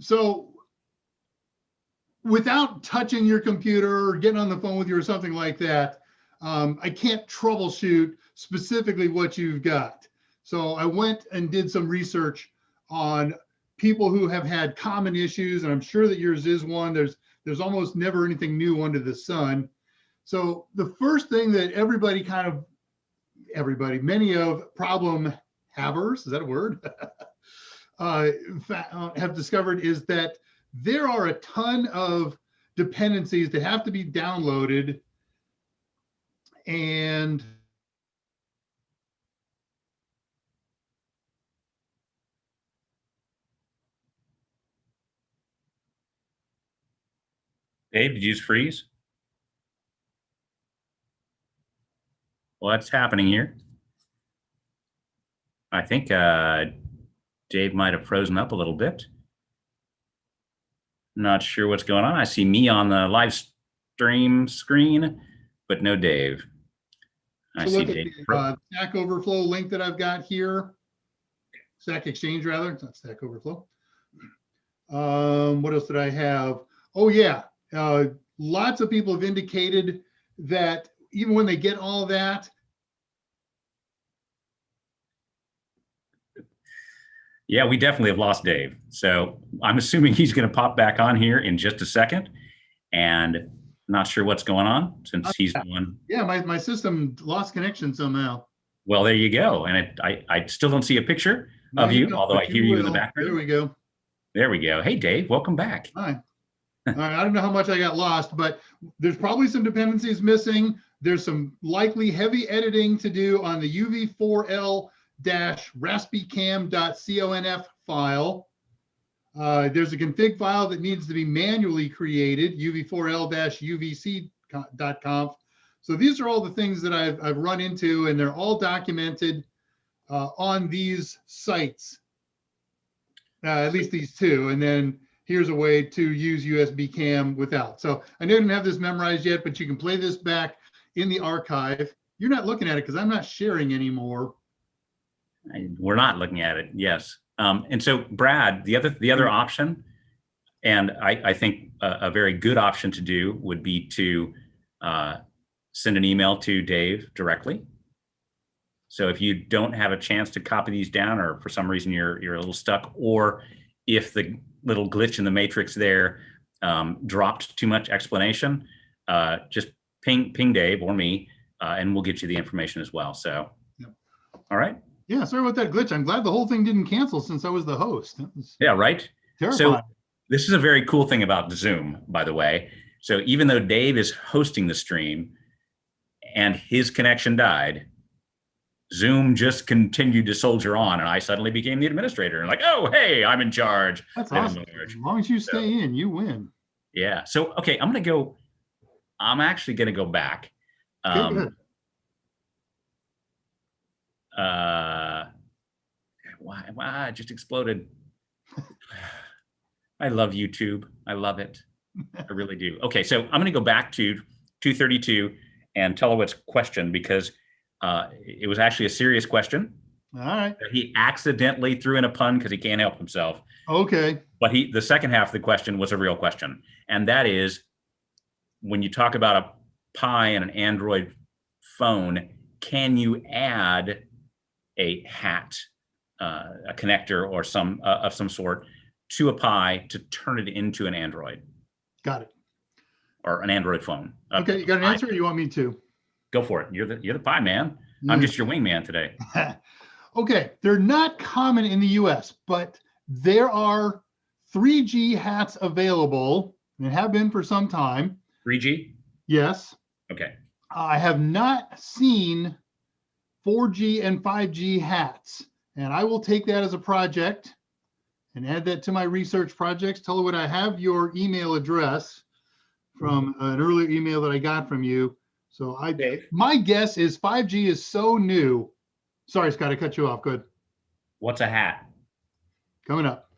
So without touching your computer or getting on the phone with you or something like that, I can't troubleshoot specifically what you've got. So I went and did some research on people who have had common issues, and I'm sure that yours is one. There's almost never anything new under the sun. So the first thing that many of problem havers, is that a word? Have discovered is that there are a ton of dependencies that have to be downloaded And Dave, did you just freeze? Well, that's happening here. I think Dave might have frozen up a little bit. Not sure what's going on. I see me on the live stream screen, but no Dave. I so see look at Dave. the Stack Overflow link that I've got here. Stack Exchange, rather. It's not Stack Overflow. What else did I have? Oh, yeah. Lots of people have indicated that even when they get all that, yeah, we definitely have lost Dave. So I'm assuming he's going to pop back on here in just a second. And not sure what's going on since he's the one. Yeah, my system lost connection somehow. Well, there you go. And I still don't see a picture of you, although I hear you in the background. There we go. There we go. Hey, Dave, welcome back. Hi. All right, I don't know how much I got lost, but there's probably some dependencies missing. There's some likely heavy editing to do on the uv4l-raspicam.conf file. There's a config file that needs to be manually created, uv4l-uvc.conf. So these are all the things that I've run into, and they're all documented on these sites, at least these two. And then here's a way to use USB cam without. So I didn't have this memorized yet, but you can play this back in the archive. You're not looking at it because I'm not sharing anymore. We're not looking at it. Yes. And so, Brad, the other option, and I think a very good option to do would be to send an email to Dave directly. So if you don't have a chance to copy these down, or for some reason you're a little stuck, or if the little glitch in the matrix there dropped too much explanation, just ping Dave or me, and we'll get you the information as well. So, yep. All right. Yeah, sorry about that glitch. I'm glad the whole thing didn't cancel since I was the host. Yeah, right. Terrifying. So this is a very cool thing about Zoom, by the way. So even though Dave is hosting the stream and his connection died, Zoom just continued to soldier on, and I suddenly became the administrator. And like, oh, hey, I'm in charge. That's awesome. As long as you stay in, you win. Yeah. So, okay, I'm actually going to go back. Okay, good. Why it just exploded. I love YouTube. I love it. I really do. Okay, so I'm going to go back to 232 and Telowit's question, because it was actually a serious question. All right. He accidentally threw in a pun because he can't help himself. Okay. But the second half of the question was a real question. And that is, when you talk about a Pi and an Android phone, can you add a hat, a connector or some of some sort to a Pi to turn it into an Android? Got it. Or an Android phone. Okay, you got an answer, or you want me to? Go for it. You're the Pi man. I'm just your wingman today. Okay, they're not common in the US, but there are 3G hats available and have been for some time. 3G? Yes. Okay. I have not seen 4G and 5G hats, and I will take that as a project and add that to my research projects. Tell what I have your email address from an earlier email that I got from you. So my guess is 5G is so new. Sorry, Scott, I cut you off. Good. What's a hat? Coming up.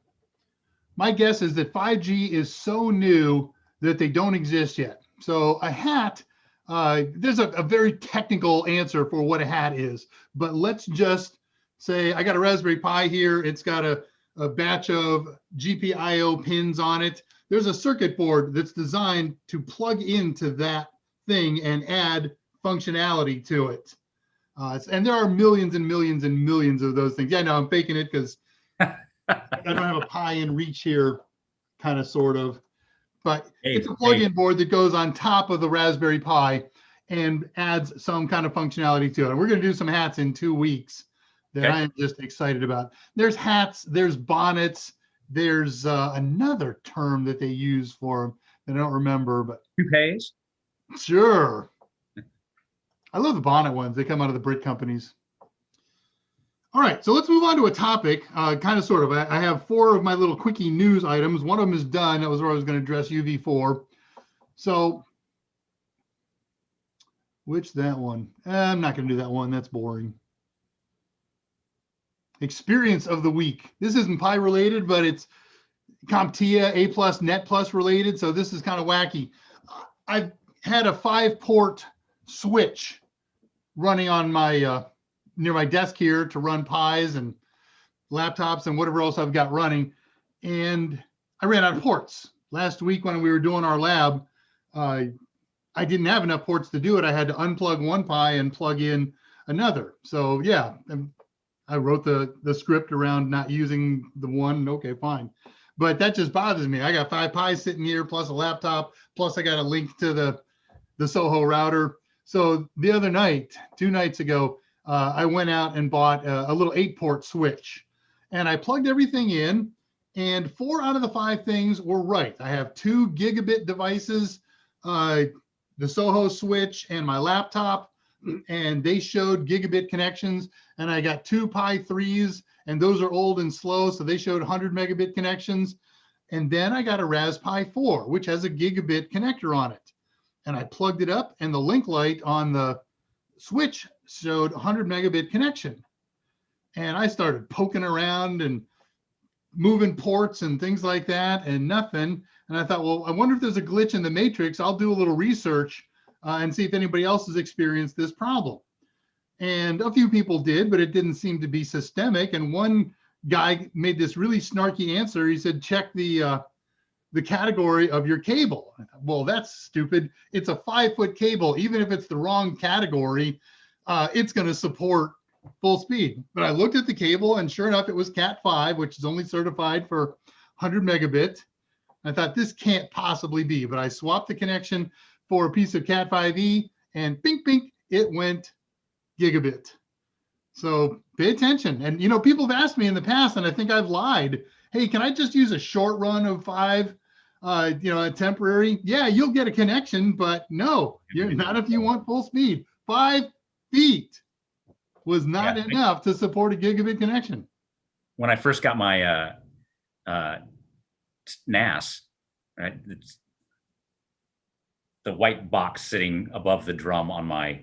My guess is that 5G is so new that they don't exist yet. So a hat, there's a very technical answer for what a hat is, but let's just say I got a Raspberry Pi here. It's got a batch of GPIO pins on it. There's a circuit board that's designed to plug into that thing and add functionality to it. And there are millions and millions and millions of those things. Yeah, no, I'm faking it because I don't have a Pi in reach here, kind of, sort of. But it's a plug-in board that goes on top of the Raspberry Pi and adds some kind of functionality to it. And we're going to do some hats in 2 weeks that I am just excited about. There's hats, there's bonnets, there's another term that they use for them that I don't remember, but toupees. Sure. I love the bonnet ones. They come out of the Brit companies. All right, so let's move on to a topic, kind of sort of. I have 4 of my little quickie news items. One of them is done. That was where I was going to address UV4. So, which that one? I'm not going to do that one. That's boring. Experience of the week. This isn't Pi related, but it's CompTIA A+ Net Plus related. So this is kind of wacky. I've had a 5-port switch running on my near my desk here to run Pis and laptops and whatever else I've got running. And I ran out of ports. Last week when we were doing our lab, I didn't have enough ports to do it. I had to unplug one Pi and plug in another. So yeah, I wrote the script around not using the one. Okay, fine. But that just bothers me. I got 5 Pis sitting here, plus a laptop, plus I got a link to the Soho router. So the other night, 2 nights ago, I went out and bought a little 8-port switch, and I plugged everything in, and 4 out of the 5 things were right. I have 2 gigabit devices, the Soho switch and my laptop, and they showed gigabit connections, and I got 2 Pi 3s, and those are old and slow, so they showed 100 megabit connections. And then I got a Raspberry Pi 4, which has a gigabit connector on it. And I plugged it up, and the link light on the switch showed 100 megabit connection. And I started poking around and moving ports and things like that, and nothing. And I thought, well, I wonder if there's a glitch in the matrix. I'll do a little research and see if anybody else has experienced this problem. And a few people did, but it didn't seem to be systemic. And one guy made this really snarky answer. He said, check the category of your cable. I thought, well, that's stupid. It's a 5-foot cable. Even if it's the wrong category, it's going to support full speed. But I looked at the cable, and sure enough, it was Cat 5, which is only certified for 100 megabit. I thought this can't possibly be, but I swapped the connection for a piece of Cat 5e, and bink, bink, it went gigabit. So pay attention. And, people have asked me in the past, and I think I've lied. Hey, can I just use a short run of 5, a temporary? Yeah, you'll get a connection, but no, you're not if you want full speed. 5 feet was not enough to support a gigabit connection. When I first got my NAS, right, it's the white box sitting above the drum on my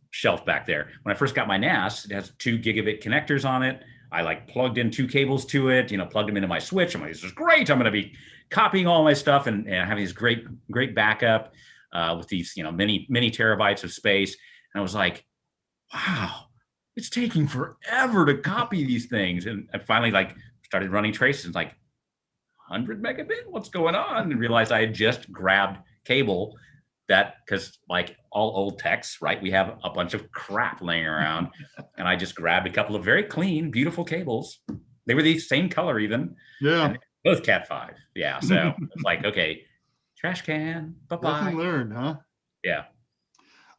shelf back there. When I first got my NAS, it has 2 gigabit connectors on it. I plugged in 2 cables to it, plugged them into my switch. I'm like, this is great. I'm going to be copying all my stuff and having this great backup with these, many terabytes of space. And I was like, wow, it's taking forever to copy these things. And I finally started running traces and 100 megabit, what's going on? And realized I had just grabbed cable because all old techs, right, we have a bunch of crap laying around. And I just grabbed a couple of very clean, beautiful cables. They were the same color even. Yeah. Both Cat 5. Yeah. So it's okay, trash can, bye-bye. Lesson learned, huh? Yeah.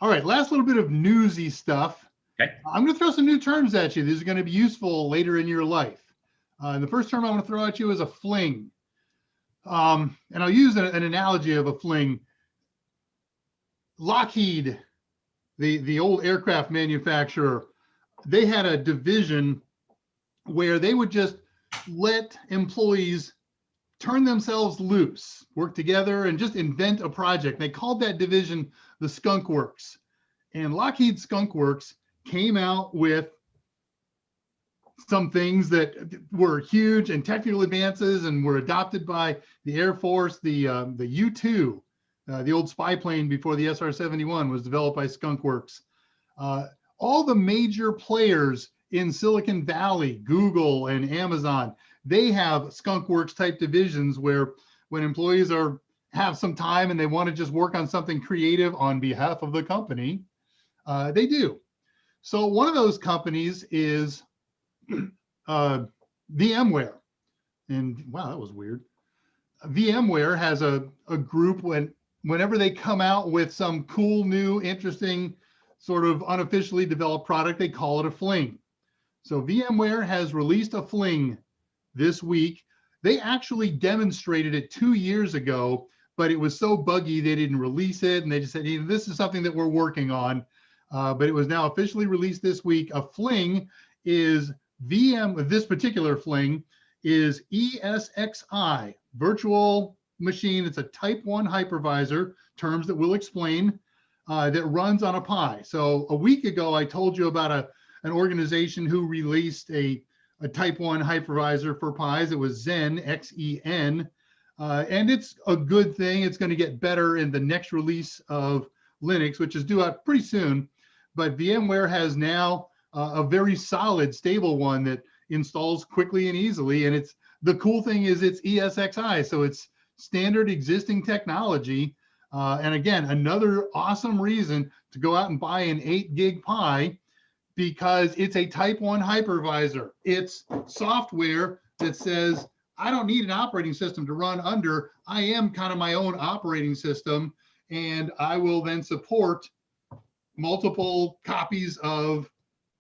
All right, last little bit of newsy stuff. Okay. I'm going to throw some new terms at you. These are going to be useful later in your life. The first term I want to throw at you is a fling. And I'll use an analogy of a fling. Lockheed, the old aircraft manufacturer, they had a division where they would just let employees turn themselves loose, work together, and just invent a project. They called that division the Skunk Works. And Lockheed Skunk Works came out with some things that were huge and technical advances and were adopted by the Air Force. The U-2, the old spy plane before the SR-71, was developed by Skunk Works. All the major players in Silicon Valley, Google and Amazon, they have Skunk Works type divisions where when employees have some time and they want to just work on something creative on behalf of the company, they do. So one of those companies is VMware. And wow, that was weird. VMware has a group whenever they come out with some cool, new, interesting, sort of unofficially developed product, they call it a fling. So VMware has released a fling this week. They actually demonstrated it 2 years ago but it was so buggy they didn't release it, and they just said, hey, this is something that we're working on. But it was now officially released this week. A fling is this particular fling is ESXi, virtual machine. It's a type 1 hypervisor, terms that we'll explain, that runs on a Pi. So a week ago, I told you about an organization who released a type 1 hypervisor for Pis. It was Xen, Xen. And it's a good thing. It's going to get better in the next release of Linux, which is due out pretty soon. But VMware has now a very solid, stable one that installs quickly and easily. And the cool thing is it's ESXi, so it's standard existing technology. And again, another awesome reason to go out and buy an 8 gig Pi, because it's a type 1 hypervisor. It's software that says, I don't need an operating system to run under. I am kind of my own operating system, and I will then support multiple copies of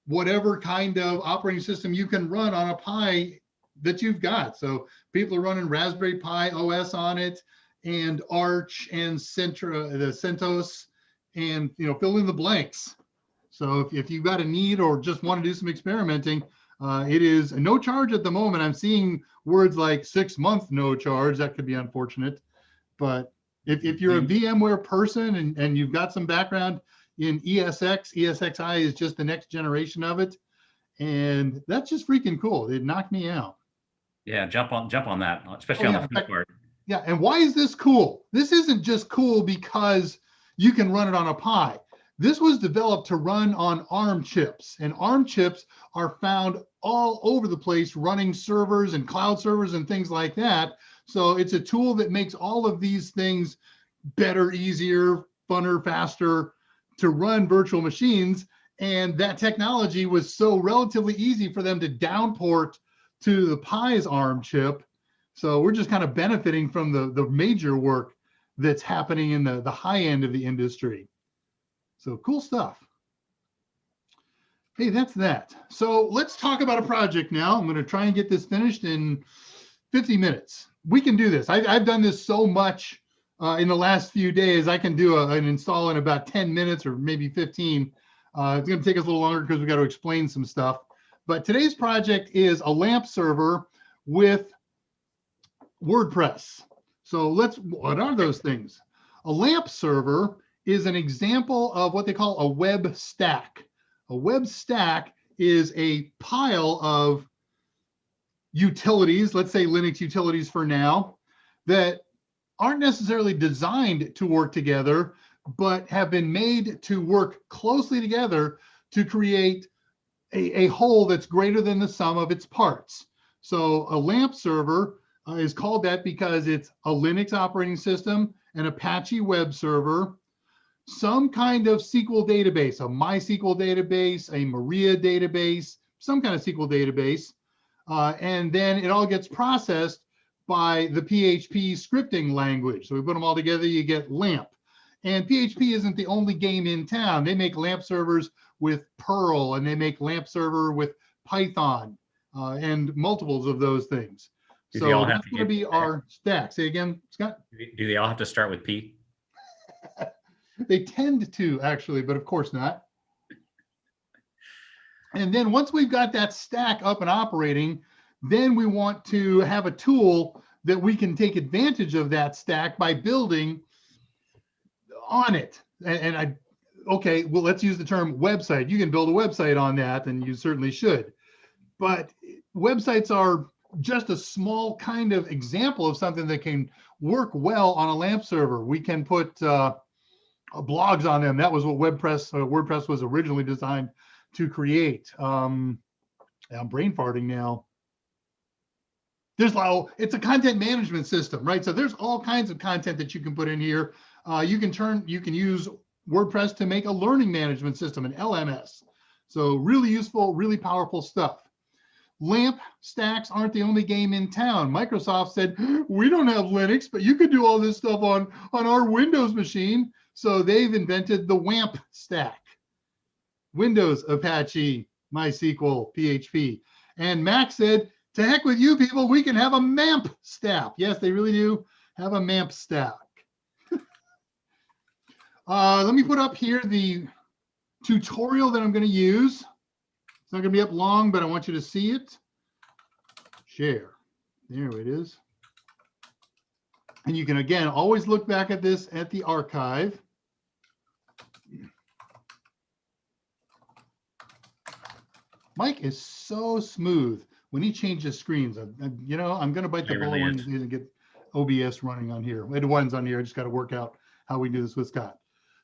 whatever kind of operating system you can run on a Pi that you've got. So people are running Raspberry Pi OS on it, and Arch and the CentOS, and fill in the blanks. So if you've got a need or just want to do some experimenting, it is no charge at the moment. I'm seeing words like 6-month no charge. That could be unfortunate. But if you're a VMware person and you've got some background in ESXi is just the next generation of it. And that's just freaking cool. It knocked me out. Yeah, jump on that, especially on the front part. Yeah, and why is this cool? This isn't just cool because you can run it on a Pi. This was developed to run on ARM chips, and ARM chips are found all over the place running servers and cloud servers and things like that. So it's a tool that makes all of these things better, easier, funner, faster to run virtual machines. And that technology was so relatively easy for them to downport to the Pi's ARM chip. So we're just kind of benefiting from the major work that's happening in the high end of the industry. So cool stuff. Hey, that's that. So let's talk about a project now. I'm going to try and get this finished in 50 minutes. We can do this. I've done this so much in the last few days. I can do an install in about 10 minutes or maybe 15. It's going to take us a little longer because we've got to explain some stuff. But today's project is a LAMP server with WordPress. So what are those things? A LAMP server is an example of what they call a web stack. A web stack is a pile of utilities, let's say Linux utilities for now, that aren't necessarily designed to work together, but have been made to work closely together to create a whole that's greater than the sum of its parts. So a LAMP server is called that because it's a Linux operating system, an Apache web server, some kind of SQL database, a MySQL database, a Maria database, some kind of SQL database. And then it all gets processed by the PHP scripting language. So we put them all together, you get LAMP. And PHP isn't the only game in town. They make LAMP servers with Perl, and they make LAMP server with Python, and multiples of those things. So that's going to be our stack. Say again, Scott? Do they all have to start with P? They tend to, actually, but of course not. And then once we've got that stack up and operating, then we want to have a tool that we can take advantage of that stack by building on it. Okay, well, let's use the term website. You can build a website on that, and you certainly should. But websites are just a small kind of example of something that can work well on a LAMP server. We can put blogs on them. That was what WordPress was originally designed to create. I'm brain farting now. It's a content management system, right? So there's all kinds of content that you can put in here. You can use WordPress to make a learning management system, an LMS. So really useful, really powerful stuff. LAMP stacks aren't the only game in town. Microsoft said, we don't have Linux, but you could do all this stuff on our Windows machine. So they've invented the WAMP stack. Windows, Apache, MySQL, PHP. And Mac said, to heck with you people, we can have a MAMP stack. Yes, they really do have a MAMP stack. Let me put up here the tutorial that I'm going to use. It's not going to be up long, but I want you to see it. Share. There it is. And you can, again, always look back at this at the archive. Mike is so smooth when he changes screens. You know, I'm going to bite the bullet when he get OBS running on here. It runs on here. I just got to work out how we do this with Scott.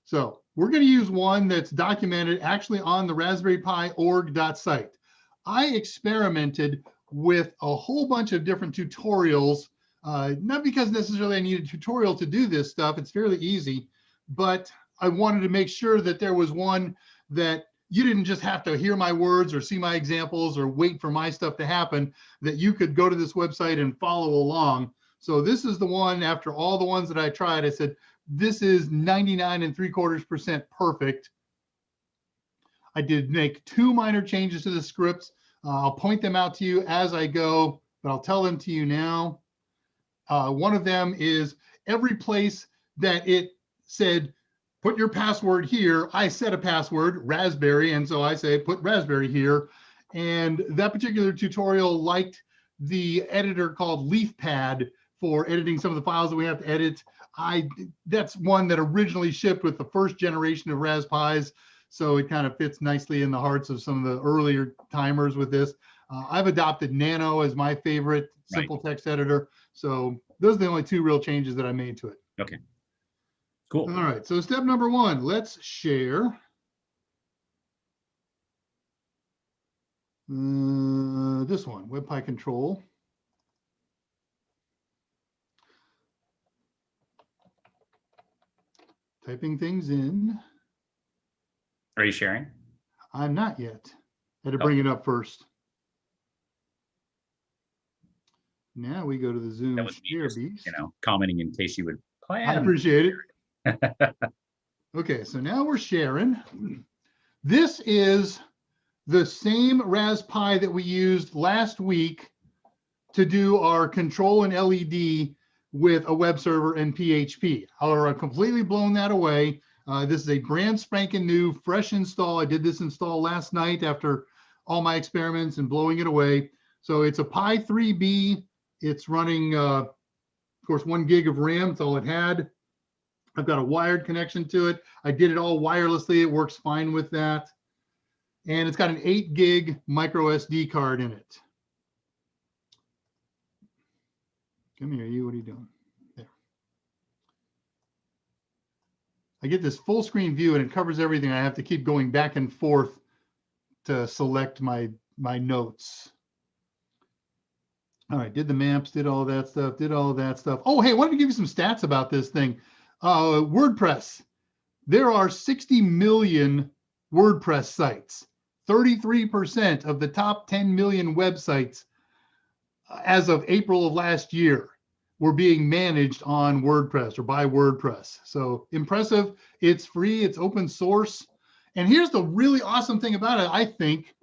So we're going to use one that's documented actually on the Raspberry Pi org.site. I experimented with a whole bunch of different tutorials, not because necessarily I need a tutorial to do this stuff. It's fairly easy, but I wanted to make sure that there was one that you didn't just have to hear my words or see my examples or wait for my stuff to happen, that you could go to this website and follow along. So this is the one, after all the ones that I tried, I said, this is 99.75% perfect. I did make 2 minor changes to the scripts. I'll point them out to you as I go, but I'll tell them to you now. One of them is every place that it said, put your password here, I set a password, Raspberry, and so I say, put Raspberry here. And that particular tutorial liked the editor called LeafPad for editing some of the files that we have to edit. That's one that originally shipped with the first generation of Raspis, so it kind of fits nicely in the hearts of some of the earlier timers with this. I've adopted Nano as my favorite simple text editor. So those are the only 2 real changes that I made to it. Okay. Cool. All right, so step number 1, let's share. This one, WebPi control. Typing things in. Are you sharing? I'm not yet. I had to bring it up first. Now we go to the Zoom share beast. You know, commenting in case you would plan. I appreciate it. Okay, so now we're sharing. This is the same Raspberry that we used last week to do our control and LED with a web server and PHP. However, I've completely blown that away. This is a brand spanking new, fresh install. I did this install last night after all my experiments and blowing it away. So it's a Pi 3B. It's running, of course, 1 gig of RAM. That's all it had. I've got a wired connection to it. I did it all wirelessly. It works fine with that. And it's got an 8 gig micro SD card in it. Come here, you. What are you doing? There. I get this full screen view and it covers everything. I have to keep going back and forth to select my notes. All right, did the maps, did all that stuff, Oh, hey, I wanted to give you some stats about this thing. WordPress. There are 60 million WordPress sites. 33% of the top 10 million websites as of April of last year were being managed on WordPress or by WordPress. So impressive. It's free. It's open source. And here's the really awesome thing about it, I think.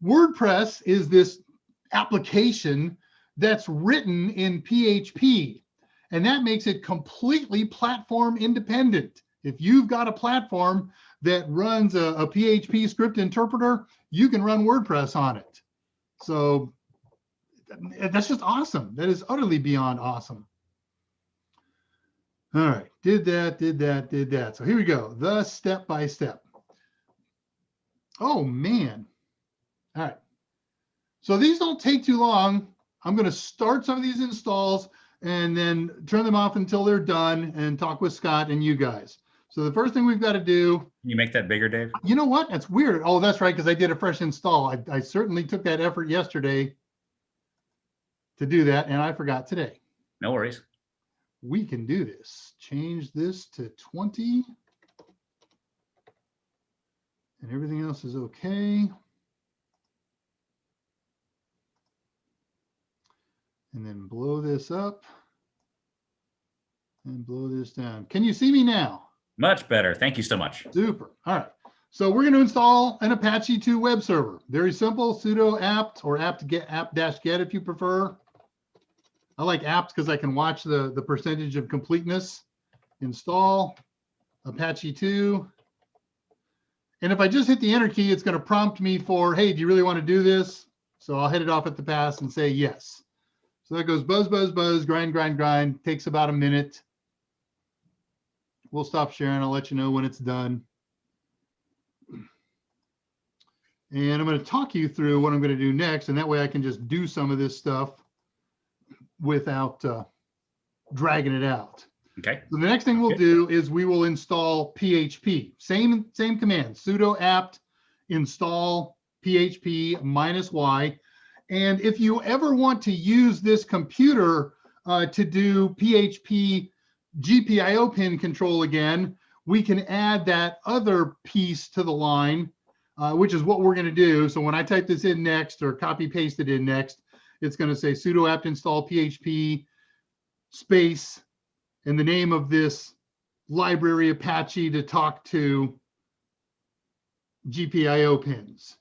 WordPress is this application that's written in PHP. And that makes it completely platform independent. If you've got a platform that runs a PHP script interpreter, you can run WordPress on it. So that's just awesome. That is utterly beyond awesome. All right, did that. So here we go, the step-by-step. Oh, man. All right. So these don't take too long. I'm going to start some of these installs and then turn them off until they're done and talk with Scott and you guys. So the first thing we've got to do. Can you make that bigger, Dave? You know what? That's weird. Oh, that's right, because I did a fresh install. I certainly took that effort yesterday to do that, and I forgot today. No worries. We can do this. Change this to 20. And everything else is okay. And then blow this up and blow this down. Can you see me now? Much better. Thank you so much. Super. All right. So we're going to install an Apache 2 web server. Very simple, sudo apt or apt-get if you prefer. I like apt because I can watch the percentage of completeness. Install Apache 2. And if I just hit the enter key, it's going to prompt me for, hey, do you really want to do this? So I'll hit it off at the pass and say yes. So that goes buzz, buzz, buzz, grind, grind, grind. Takes about a minute. We'll stop sharing. I'll let you know when it's done. And I'm going to talk you through what I'm going to do next. And that way I can just do some of this stuff without dragging it out. Okay. So the next thing we'll do is we will install PHP. Same command, sudo apt install PHP -y. And if you ever want to use this computer to do PHP GPIO pin control again, we can add that other piece to the line, which is what we're going to do. So when I type this in next or copy paste it in next, it's going to say sudo apt install PHP space and the name of this library Apache to talk to GPIO pins.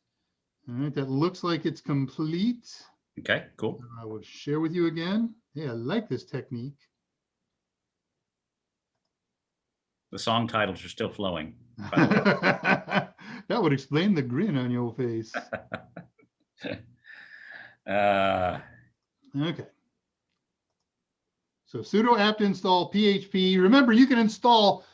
All right, that looks like it's complete. Okay, cool. I will share with you again. Yeah, I like this technique. The song titles are still flowing, by the way. That would explain the grin on your face. Okay. So sudo apt install PHP. Remember, you can install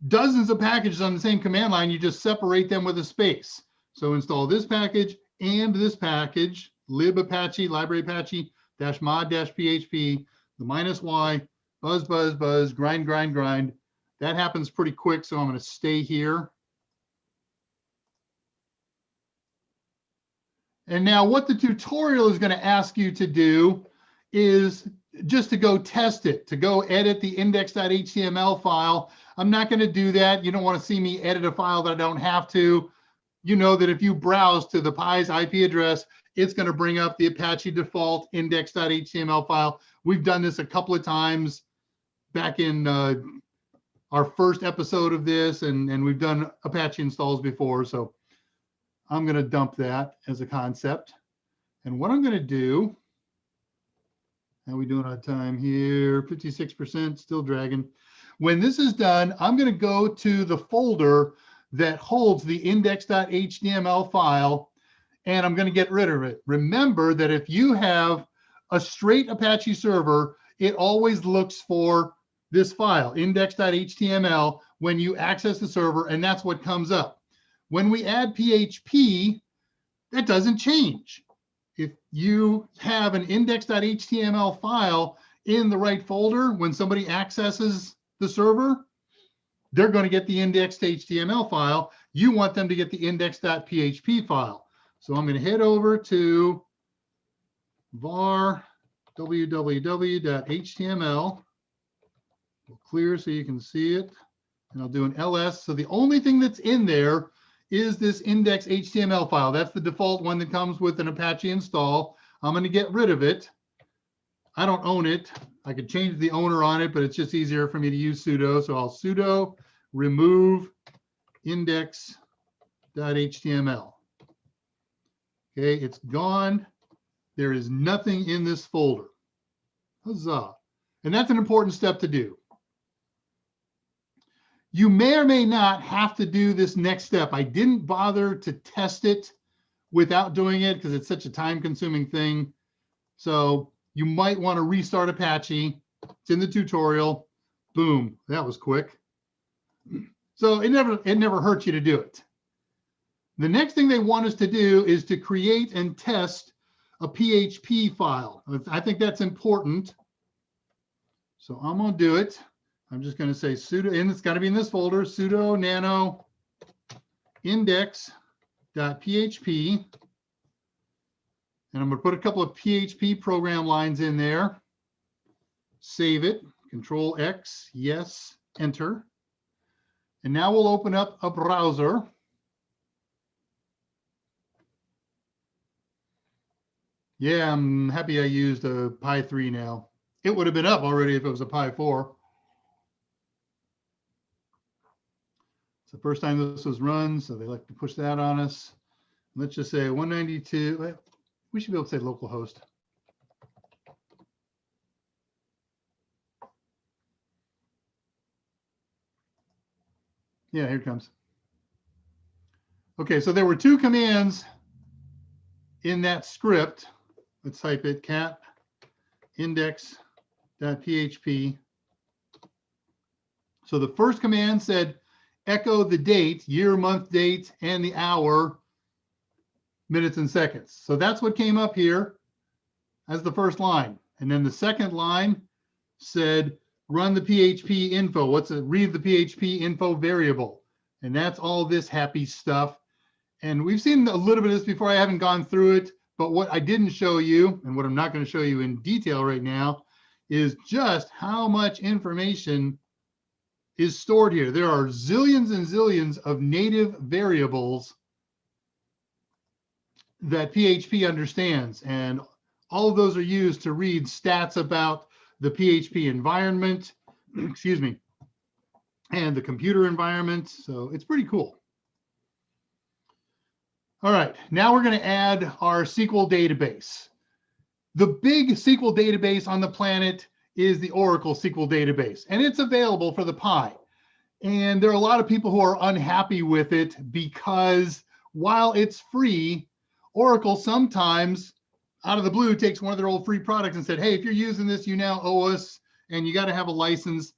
dozens of packages on the same command line. You just separate them with a space. So install this package and this package, lib Apache, library Apache, -mod -php, the -y, buzz, buzz, buzz, grind, grind, grind. That happens pretty quick, so I'm going to stay here. And now what the tutorial is going to ask you to do is just to go test it, to go edit the index.html file. I'm not going to do that. You don't want to see me edit a file that I don't have to. You know that if you browse to the Pi's IP address, it's going to bring up the Apache default index.html file. We've done this a couple of times back in our first episode of this, and we've done Apache installs before. So I'm going to dump that as a concept. And what I'm going to do, how are we doing on time here? 56%, still dragging. When this is done, I'm going to go to the folder that holds the index.html file, and I'm going to get rid of it. Remember that if you have a straight Apache server, it always looks for this file, index.html, when you access the server, and that's what comes up. When we add PHP, that doesn't change. If you have an index.html file in the right folder, when somebody accesses the server, they're going to get the index.html file. You want them to get the index.php file. So I'm going to head over to var www.html. We'll clear so you can see it. And I'll do an ls. So the only thing that's in there is this index.html file. That's the default one that comes with an Apache install. I'm going to get rid of it. I don't own it. I could change the owner on it, but it's just easier for me to use sudo. So I'll sudo remove index.html. Okay, it's gone. There is nothing in this folder. Huzzah. And that's an important step to do. You may or may not have to do this next step. I didn't bother to test it without doing it because it's such a time-consuming thing. So you might want to restart Apache. It's in the tutorial. Boom, that was quick. So it never hurts you to do it. The next thing they want us to do is to create and test a PHP file. I think that's important. So I'm going to do it. I'm just going to say sudo, and it's got to be in this folder, sudo nano index.php. And I'm going to put a couple of PHP program lines in there. Save it, Control X, yes, enter. And now we'll open up a browser. Yeah, I'm happy I used a Pi 3 now. It would have been up already if it was a Pi 4. It's the first time this was run, so they like to push that on us. Let's just say 192. We should be able to say localhost. Yeah, here it comes. Okay, so there were two commands in that script. Let's type it, cat index.php. So the first command said, echo the date, year, month, date, and the hour, minutes and seconds. So that's what came up here as the first line. And then the second line said, run the PHP info. Read the PHP info variable. And that's all this happy stuff. And we've seen a little bit of this before. I haven't gone through it, but what I didn't show you, and what I'm not going to show you in detail right now, is just how much information is stored here. There are zillions and zillions of native variables that PHP understands, and all of those are used to read stats about the PHP environment, excuse me, and the computer environment. So it's pretty cool. All right, now we're going to add our SQL database. The big SQL database on the planet is the Oracle SQL database, and it's available for the Pi. And there are a lot of people who are unhappy with it because while it's free, Oracle sometimes out of the blue takes one of their old free products and said, hey, if you're using this, you now owe us, and you got to have a license.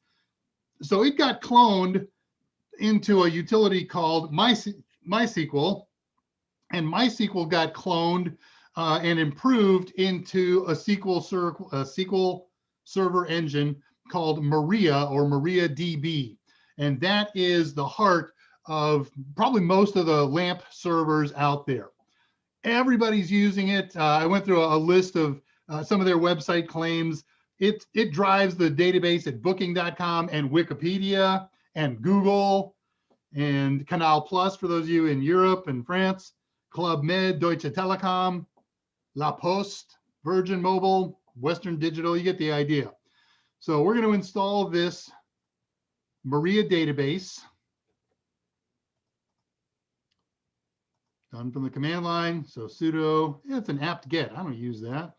So it got cloned into a utility called MySQL, and MySQL got cloned and improved into a SQL server engine called Maria, or MariaDB. And that is the heart of probably most of the LAMP servers out there. Everybody's using it. I went through a list of some of their website claims. It drives the database at booking.com and Wikipedia and Google and Canal Plus for those of you in Europe and France, Club Med, Deutsche Telekom, La Poste, Virgin Mobile, Western Digital. You get the idea. So we're going to install this Maria database. Done from the command line. So sudo, it's an apt-get. I don't use that.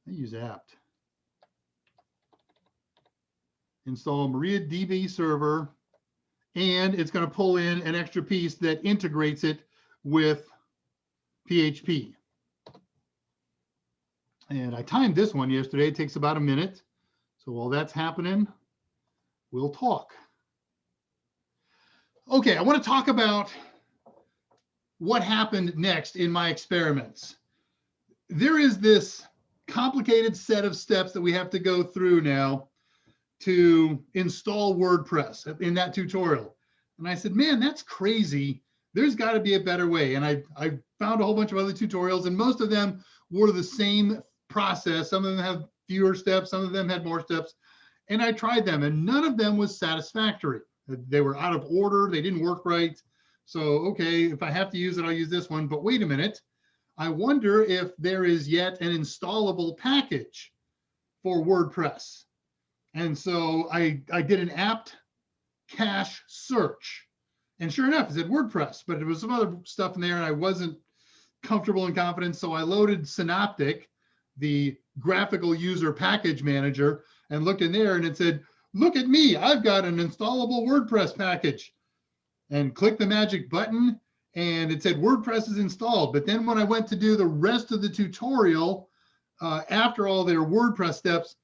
I use apt. Install MariaDB server, and it's going to pull in an extra piece that integrates it with PHP. And I timed this one yesterday. It takes about a minute. So while that's happening, we'll talk. Okay, I want to talk about what happened next in my experiments. There is this complicated set of steps that we have to go through now to install WordPress in that tutorial. And I said, man, that's crazy. There's got to be a better way. And I found a whole bunch of other tutorials, and most of them were the same process. Some of them have fewer steps, some of them had more steps. And I tried them, and none of them was satisfactory. They were out of order. They didn't work right. So, okay, if I have to use it, I'll use this one. But wait a minute. I wonder if there is yet an installable package for WordPress. And so I did an apt cache search. And sure enough, it said WordPress, but there was some other stuff in there, and I wasn't comfortable and confident. So I loaded Synoptic, the graphical user package manager, and looked in there, and it said, look at me, I've got an installable WordPress package. And clicked the magic button, and it said WordPress is installed. But then when I went to do the rest of the tutorial, after all their WordPress steps,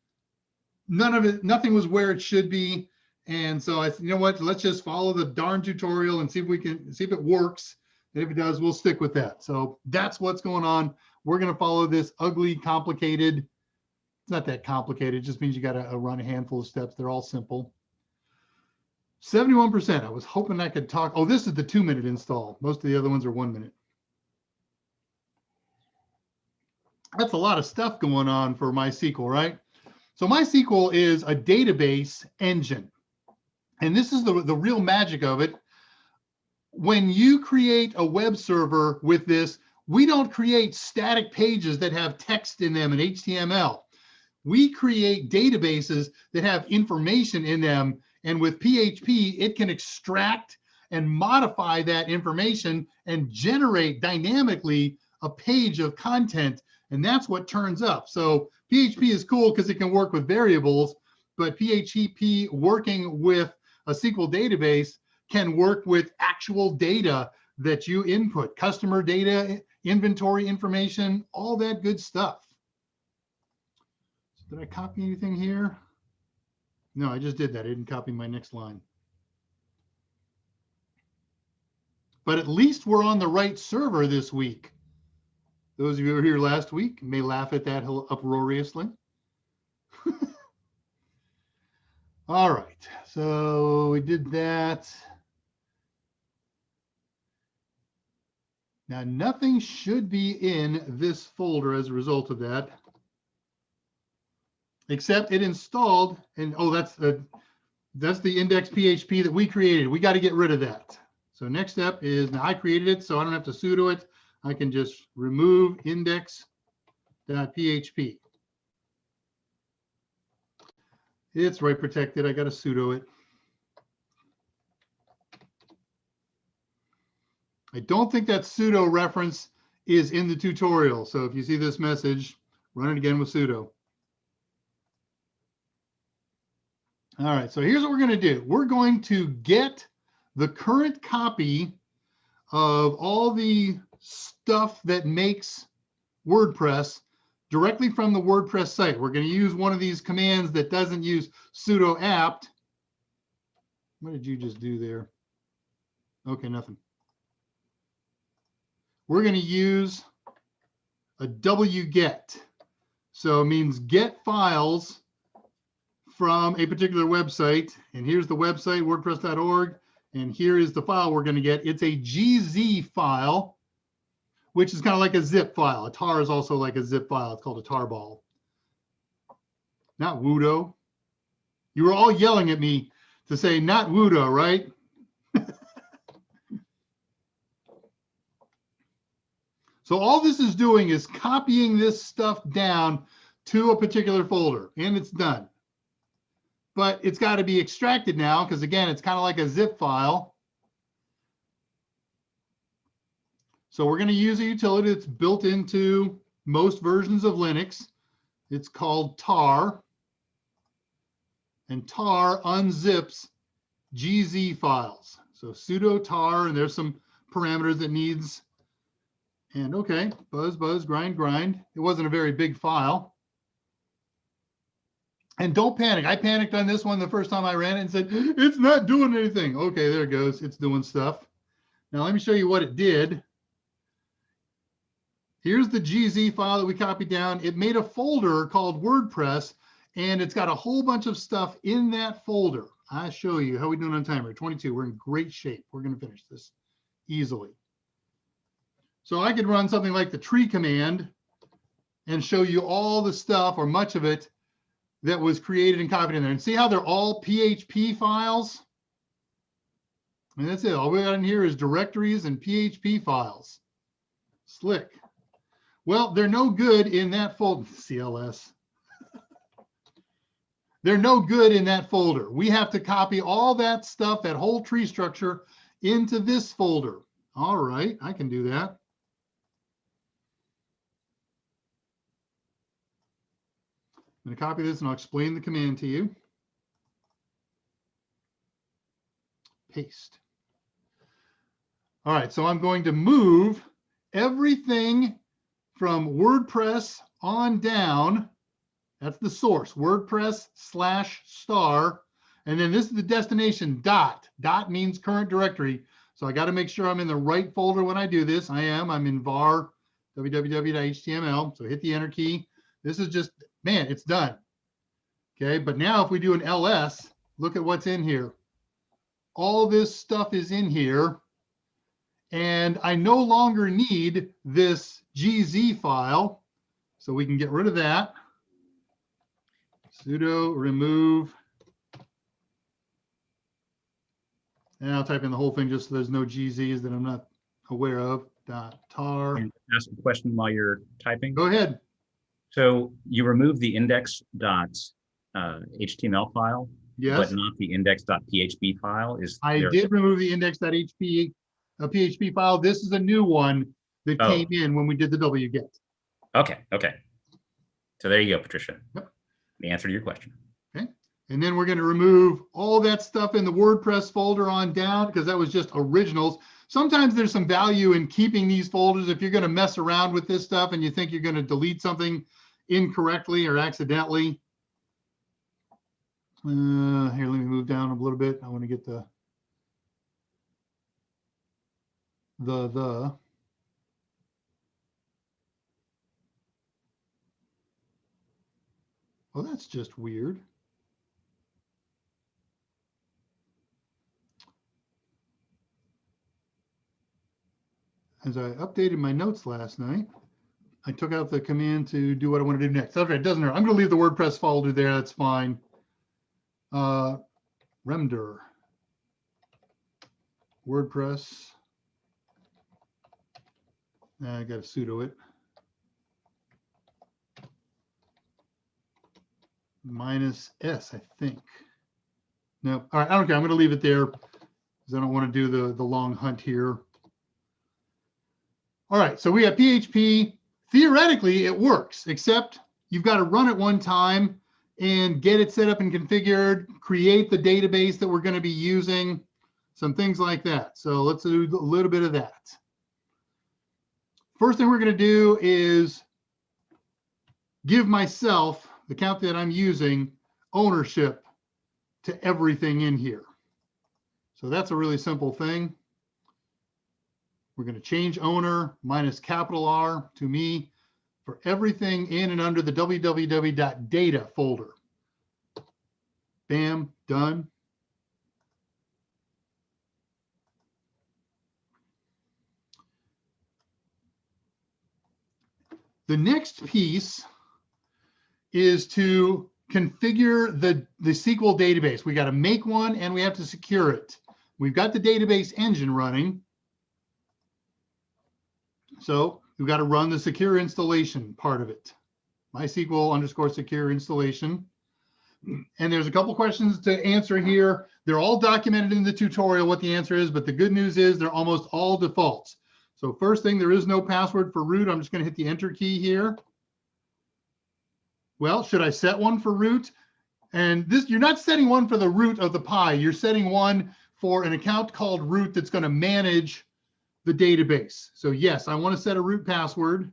nothing was where it should be. And so I said, you know what, let's just follow the darn tutorial and see if it works. And if it does, we'll stick with that. So that's what's going on. We're going to follow this ugly, complicated. It's not that complicated. It just means you got to run a handful of steps. They're all simple. 71%. I was hoping I could talk. Oh, this is the 2-minute install. Most of the other ones are 1 minute. That's a lot of stuff going on for MySQL, right? So MySQL is a database engine. And this is the real magic of it. When you create a web server with this, we don't create static pages that have text in them and HTML. We create databases that have information in them. And with PHP, it can extract and modify that information and generate dynamically a page of content. And that's what turns up. So PHP is cool because it can work with variables, but PHP working with a SQL database can work with actual data that you input, customer data, inventory information, all that good stuff. Did I copy anything here? No, I just did that. I didn't copy my next line. But at least we're on the right server this week. Those of you who were here last week may laugh at that uproariously. All right, so we did that. Now, nothing should be in this folder as a result of that, except it installed, and oh, that's the index PHP that we created. We got to get rid of that. So next step is, now I created it, so I don't have to sudo it. I can just remove index.php. It's write protected. I got to sudo it. I don't think that sudo reference is in the tutorial. So if you see this message, run it again with sudo. All right, so here's what we're going to do. We're going to get the current copy of all the stuff that makes WordPress directly from the WordPress site. We're going to use one of these commands that doesn't use sudo apt. What did you just do there? Okay, nothing. We're going to use a wget. So it means get files from a particular website. And here's the website, wordpress.org. And here is the file we're going to get. It's a GZ file, which is kind of like a zip file. A tar is also like a zip file. It's called a tarball. Not Wudo. You were all yelling at me to say not Wudo, right? So all this is doing is copying this stuff down to a particular folder, and it's done. But it's got to be extracted now because, again, it's kind of like a zip file. So we're going to use a utility that's built into most versions of Linux. It's called tar. And tar unzips GZ files. So sudo tar, and there's some parameters it needs. And okay, buzz, buzz, grind, grind. It wasn't a very big file. And don't panic. I panicked on this one the first time I ran it and said, it's not doing anything. Okay, there it goes. It's doing stuff. Now let me show you what it did. Here's the GZ file that we copied down. It made a folder called WordPress, and it's got a whole bunch of stuff in that folder. I'll show you. How are we doing on timer? 22. We're in great shape. We're going to finish this easily. So I could run something like the tree command and show you all the stuff, or much of it, that was created and copied in there. And see how they're all PHP files? And that's it. All we got in here is directories and PHP files. Slick. Well, they're no good in that folder. CLS. They're no good in that folder. We have to copy all that stuff, that whole tree structure, into this folder. All right, I can do that. I'm going to copy this and I'll explain the command to you. Paste. All right, so I'm going to move everything from WordPress on down. That's the source, WordPress/star. And then this is the destination, dot. Dot means current directory. So I got to make sure I'm in the right folder when I do this. I'm in var www.html. So hit the enter key. This is just, man, it's done. Okay, but now if we do an ls, look at what's in here. All this stuff is in here. And I no longer need this GZ file. So we can get rid of that. Sudo remove. And I'll type in the whole thing just so there's no GZs that I'm not aware of. .tar. Ask a question while you're typing. Go ahead. So you remove the index.html file, Yes. but not the index.php file. I did remove the index.php PHP file. This is a new one that came in when we did the wget. Okay, okay. So there you go, Patricia. Yep. The answer to your question. Okay. And then we're going to remove all that stuff in the WordPress folder on down because that was just originals. Sometimes there's some value in keeping these folders if you're going to mess around with this stuff and you think you're going to delete something incorrectly or accidentally. Here, let me move down a little bit. I want to get the. Oh, that's just weird. As I updated my notes last night, I took out the command to do what I want to do next. Okay, it doesn't hurt. I'm going to leave the WordPress folder there. That's fine. Render. WordPress. I got to sudo it. -S, I think. No, all right, I don't care. I'm going to leave it there because I don't want to do the long hunt here. All right, so we have PHP. Theoretically, it works, except you've got to run it one time and get it set up and configured, create the database that we're going to be using, some things like that. So let's do a little bit of that. First thing we're going to do is give myself, the account that I'm using, ownership to everything in here. So that's a really simple thing. We're going to change owner minus capital R to me for everything in and under the www.data folder. Bam, done. The next piece is to configure the SQL database. We got to make one and we have to secure it. We've got the database engine running. So we've got to run the secure installation part of it. MySQL_secure installation. And there's a couple questions to answer here. They're all documented in the tutorial what the answer is, but the good news is they're almost all defaults. So first thing, there is no password for root. I'm just going to hit the enter key here. Well, should I set one for root? And this, you're not setting one for the root of the pie. You're setting one for an account called root that's going to manage the database. So yes, I want to set a root password,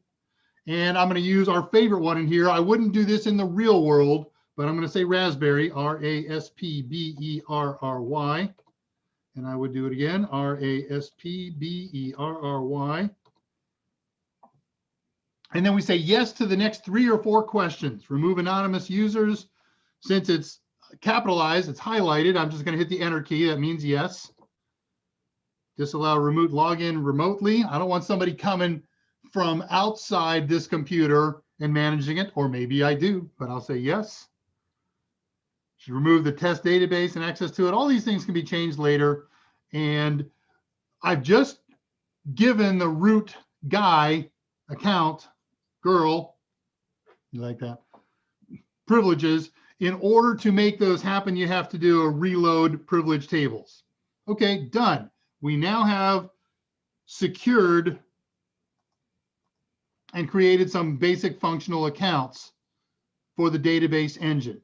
and I'm going to use our favorite one in here. I wouldn't do this in the real world, but I'm going to say Raspberry, R-A-S-P-B-E-R-R-Y. And I would do it again, R-A-S-P-B-E-R-R-Y. And then we say yes to the next 3 or 4 questions. Remove anonymous users. Since it's capitalized, it's highlighted, I'm just going to hit the enter key. That means yes. Disallow remote login remotely. I don't want somebody coming from outside this computer and managing it, or maybe I do, but I'll say yes. Should remove the test database and access to it. All these things can be changed later. And I've just given the root guy account, girl, you like that, privileges. In order to make those happen, you have to do a reload privilege tables. Okay, done. We now have secured and created some basic functional accounts for the database engine.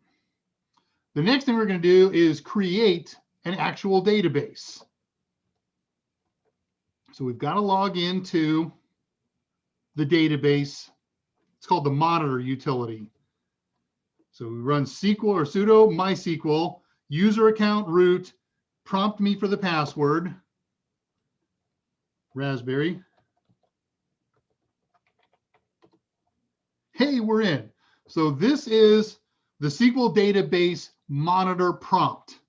The next thing we're going to do is create an actual database. So we've got to log into the database. It's called the monitor utility. So we run SQL or sudo MySQL, user account root, prompt me for the password, Raspberry. Hey, we're in. So this is the SQL database monitor prompt.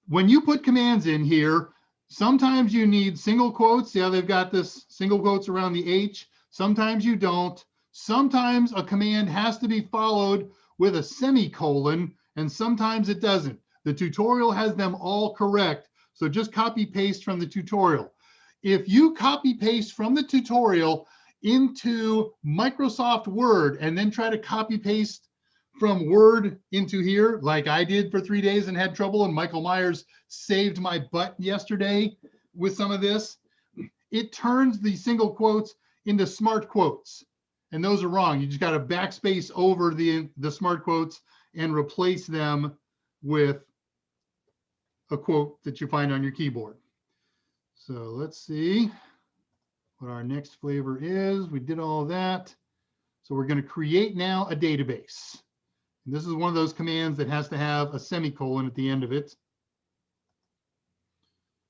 When you put commands in here, sometimes you need single quotes. Yeah, they've got this single quotes around the H. Sometimes you don't. Sometimes a command has to be followed with a semicolon, and sometimes it doesn't. The tutorial has them all correct. So just copy paste from the tutorial. If you copy paste from the tutorial into Microsoft Word and then try to copy paste from Word into here, like I did for 3 days and had trouble, and Michael Myers saved my butt yesterday with some of this, it turns the single quotes into smart quotes. And those are wrong. You just got to backspace over the smart quotes and replace them with a quote that you find on your keyboard. So let's see what our next flavor is. We did all that. So we're going to create now a database. And this is one of those commands that has to have a semicolon at the end of it.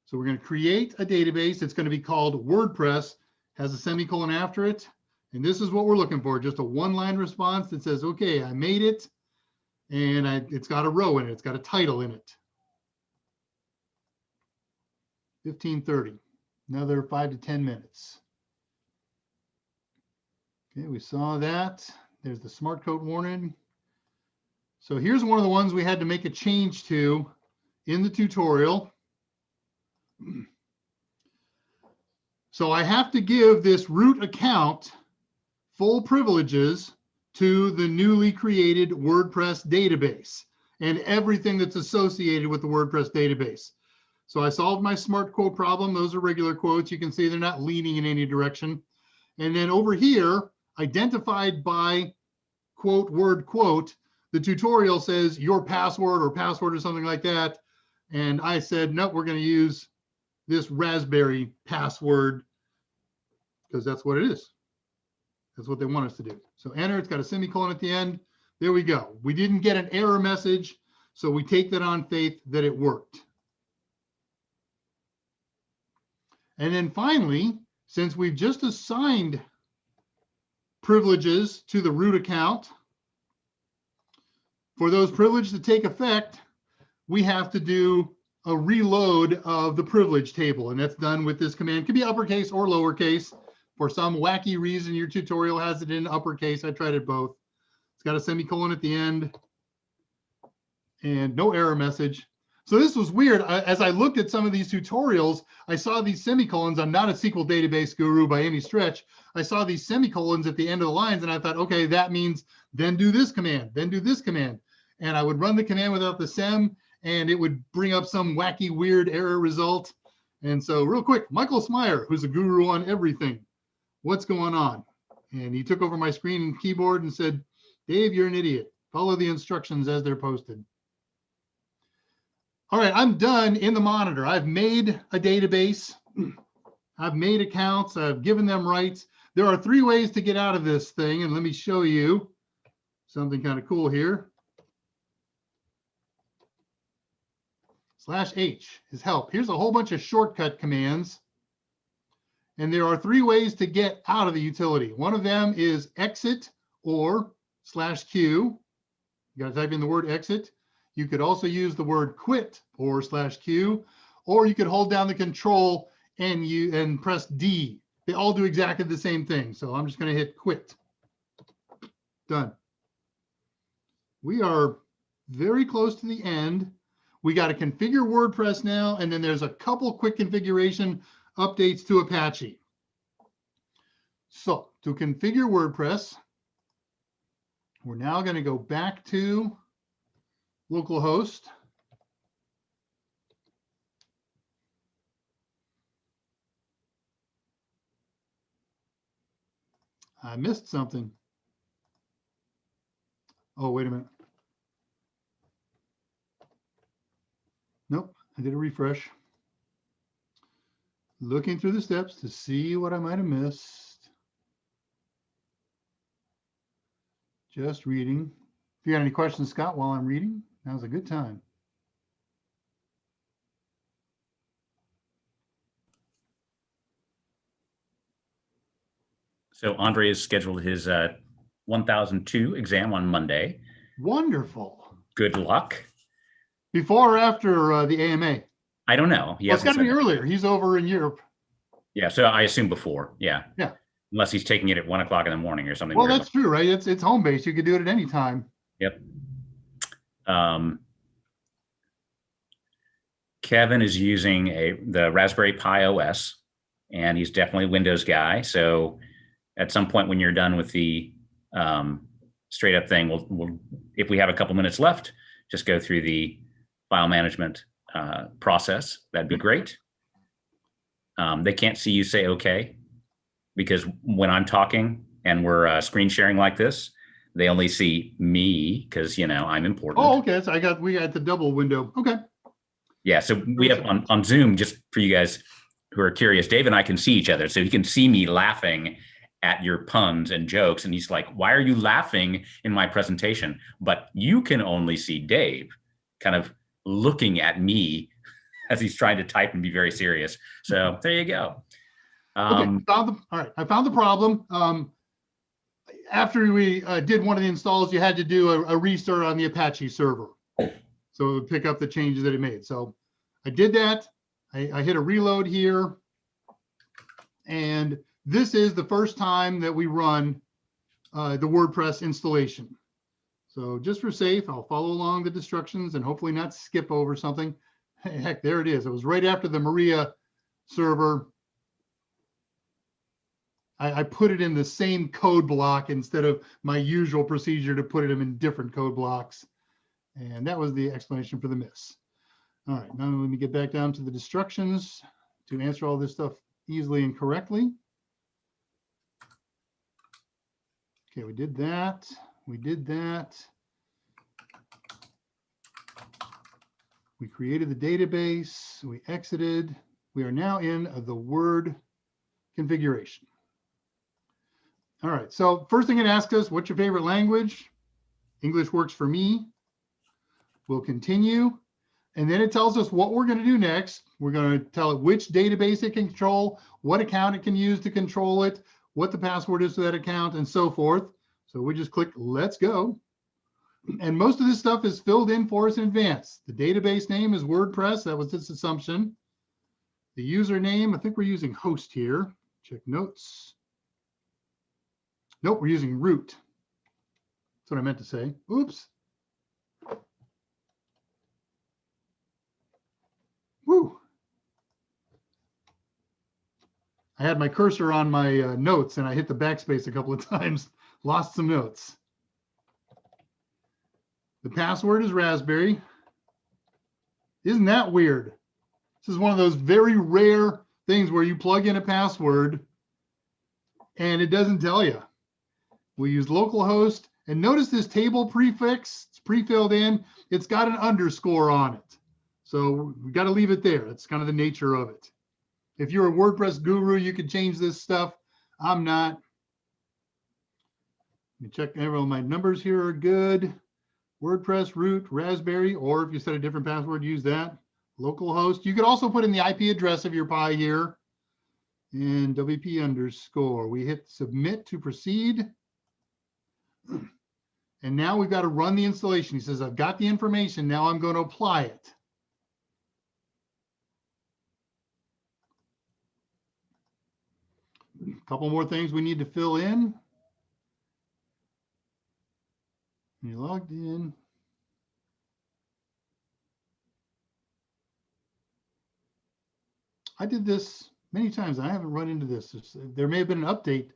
So we're going to create a database. It's going to be called WordPress, has a semicolon after it. And this is what we're looking for, just a one-line response that says, okay, I made it, and it's got a row in it. It's got a title in it. 15:30, another 5 to 10 minutes. Okay, we saw that. There's the smart code warning. So here's one of the ones we had to make a change to in the tutorial. So I have to give this root account full privileges to the newly created WordPress database and everything that's associated with the WordPress database. So I solved my smart quote problem. Those are regular quotes. You can see they're not leaning in any direction. And then over here, identified by quote, word, quote, the tutorial says your password or something like that. And I said, no, we're going to use this Raspberry password because that's what it is. That's what they want us to do. So enter, it's got a semicolon at the end. There we go. We didn't get an error message, so we take that on faith that it worked. And then finally, since we've just assigned privileges to the root account, for those privileges to take effect, we have to do a reload of the privilege table, and that's done with this command. It could be uppercase or lowercase. For some wacky reason, your tutorial has it in uppercase. I tried it both. It's got a semicolon at the end and no error message. So this was weird. As I looked at some of these tutorials, I saw these semicolons. I'm not a SQL database guru by any stretch. I saw these semicolons at the end of the lines, and I thought, okay, that means then do this command, then do this command. And I would run the command without the sem, and it would bring up some wacky, weird error result. And so real quick, Michael Smyer, who's a guru on everything, what's going on? And he took over my screen and keyboard and said, Dave, you're an idiot. Follow the instructions as they're posted. All right, I'm done in the monitor. I've made a database. I've made accounts. I've given them rights. There are 3 ways to get out of this thing. And let me show you something kind of cool here. /H is help. Here's a whole bunch of shortcut commands. And there are 3 ways to get out of the utility. One of them is exit or /Q. You got to type in the word exit. You could also use the word quit or /Q, or you could hold down the control and press D. They all do exactly the same thing. So I'm just going to hit quit. Done. We are very close to the end. We got to configure WordPress now, and then there's a couple quick configuration updates to Apache. So to configure WordPress, we're now going to go back to localhost. I missed something. Oh, wait a minute. Nope, I did a refresh. Looking through the steps to see what I might have missed. Just reading. If you got any questions, Scott, while I'm reading, now's a good time. So Andre has scheduled his 1002 exam on Monday. Wonderful. Good luck. Before or after the AMA? I don't know. Well, it's got to be earlier. He's over in Europe. Yeah, so I assume before. Yeah. Yeah. Unless he's taking it at 1 o'clock in the morning or something. Well, that's true, right? It's home based. You could do it at any time. Yep. Kevin is using the Raspberry Pi OS, and he's definitely a Windows guy. So at some point when you're done with the straight up thing, we'll if we have a couple minutes left, just go through the file management process. That'd be great. They can't see you say okay, because when I'm talking and we're screen sharing like this, they only see me because, you know, I'm important. Oh, okay. So we got the double window. Okay. Yeah. So we have on Zoom, just for you guys who are curious, Dave and I can see each other. So he can see me laughing at your puns and jokes. And he's like, why are you laughing in my presentation? But you can only see Dave kind of looking at me as he's trying to type and be very serious. So there you go. Okay. All right. I found the problem. After we did one of the installs, you had to do a restart on the Apache server. So it would pick up the changes that it made. So I did that. I hit a reload here. And this is the first time that we run the WordPress installation. So just for safe, I'll follow along the instructions and hopefully not skip over something. Heck, there it is. It was right after the Maria server. I put it in the same code block instead of my usual procedure to put them in different code blocks. And that was the explanation for the miss. All right, now let me get back down to the instructions to answer all this stuff easily and correctly. Okay, we did that. We did that. We created the database. We exited. We are now in the Word configuration. All right, so first thing it asks us, what's your favorite language? English works for me. We'll continue. And then it tells us what we're going to do next. We're going to tell it which database it can control, what account it can use to control it, what the password is to that account, and so forth. So we just click, let's go. And most of this stuff is filled in for us in advance. The database name is WordPress. That was its assumption. The username, I think we're using host here. Check notes. Nope, we're using root. That's what I meant to say. Oops. Woo. I had my cursor on my notes and I hit the backspace a couple of times, lost some notes. The password is Raspberry. Isn't that weird? This is one of those very rare things where you plug in a password and it doesn't tell you. We use localhost, and notice this table prefix, it's pre-filled in, it's got an underscore on it. So we got to leave it there. That's kind of the nature of it. If you're a WordPress guru, you could change this stuff. I'm not. Let me check, all my numbers here are good. WordPress, root, Raspberry, or if you set a different password, use that. Localhost. You could also put in the IP address of your Pi here. And WP underscore. We hit submit to proceed. And now we've got to run the installation. He says, I've got the information. Now I'm going to apply it. A couple more things we need to fill in. You logged in. I did this many times. I haven't run into this. There may have been an update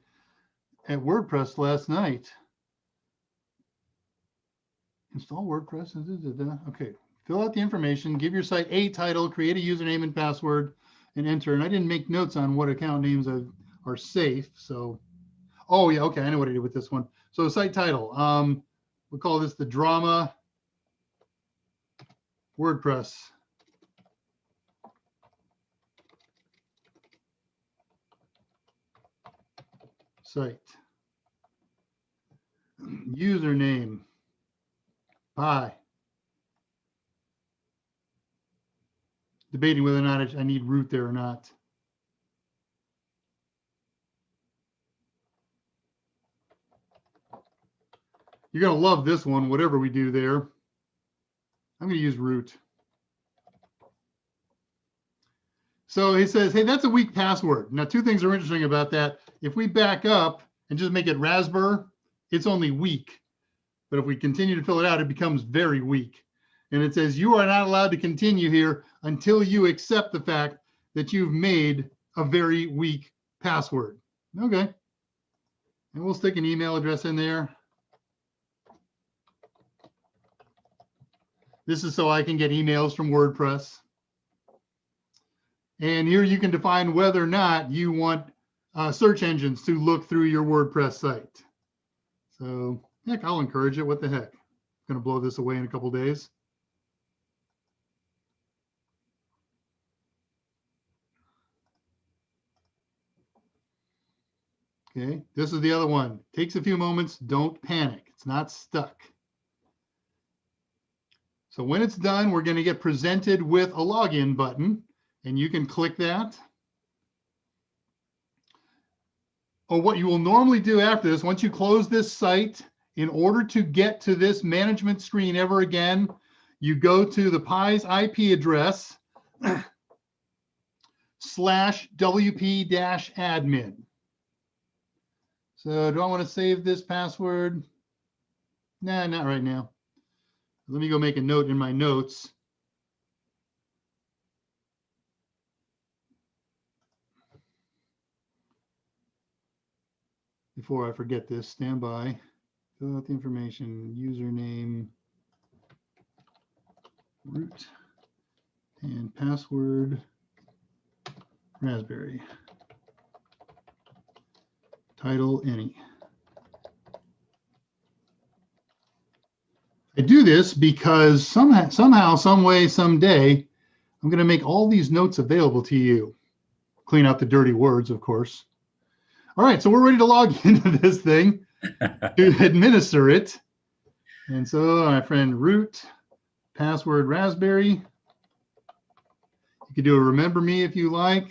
at WordPress last night. Install WordPress. Okay, fill out the information, give your site a title, create a username and password, and enter. And I didn't make notes on what account names are safe. So, oh yeah, okay, I know what I did with this one. So site title, we'll call this the drama WordPress. Site. Username. Pi. Debating whether or not I need root there or not. You're going to love this one, whatever we do there. I'm going to use root. So he says, hey, that's a weak password. Now, two things are interesting about that. If we back up and just make it Raspberry, it's only weak. But if we continue to fill it out, it becomes very weak. And it says you are not allowed to continue here until you accept the fact that you've made a very weak password. Okay. And we'll stick an email address in there. This is so I can get emails from WordPress. And here you can define whether or not you want search engines to look through your WordPress site. So Heck, I'll encourage it. What the heck? I'm going to blow this away in a couple days. Okay, this is the other one. Takes a few moments. Don't panic. It's not stuck. So when it's done, we're going to get presented with a login button, and you can click that. Or what you will normally do after this, once you close this site, in order to get to this management screen ever again, you go to the Pi's IP address /wp-admin. So do I want to save this password? Nah, not right now. Let me go make a note in my notes. Before I forget this, stand by. Fill out the information, username, root, and password, Raspberry. Title, any. I do this because somehow, some way, someday, I'm going to make all these notes available to you. Clean out the dirty words, of course. All right, so we're ready to log into this thing to administer it. And so my friend root, password Raspberry. You can do a remember me if you like.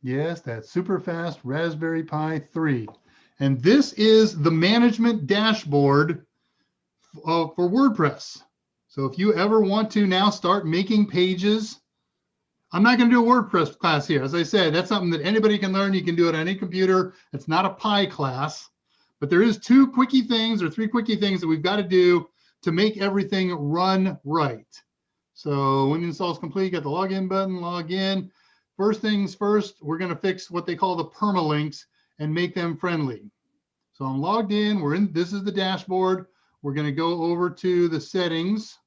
Yes, that's super fast Raspberry Pi 3. And this is the management dashboard for WordPress. So if you ever want to now start making pages, I'm not going to do a WordPress class here. As I said, that's something that anybody can learn. You can do it on any computer. It's not a Pi class, but there is 2 quickie things or 3 quickie things that we've got to do to make everything run right. So when the install is complete, get the login button, log in. First things first, we're going to fix what they call the permalinks and make them friendly. So I'm logged in. We're in. This is the dashboard. We're going to go over to the settings.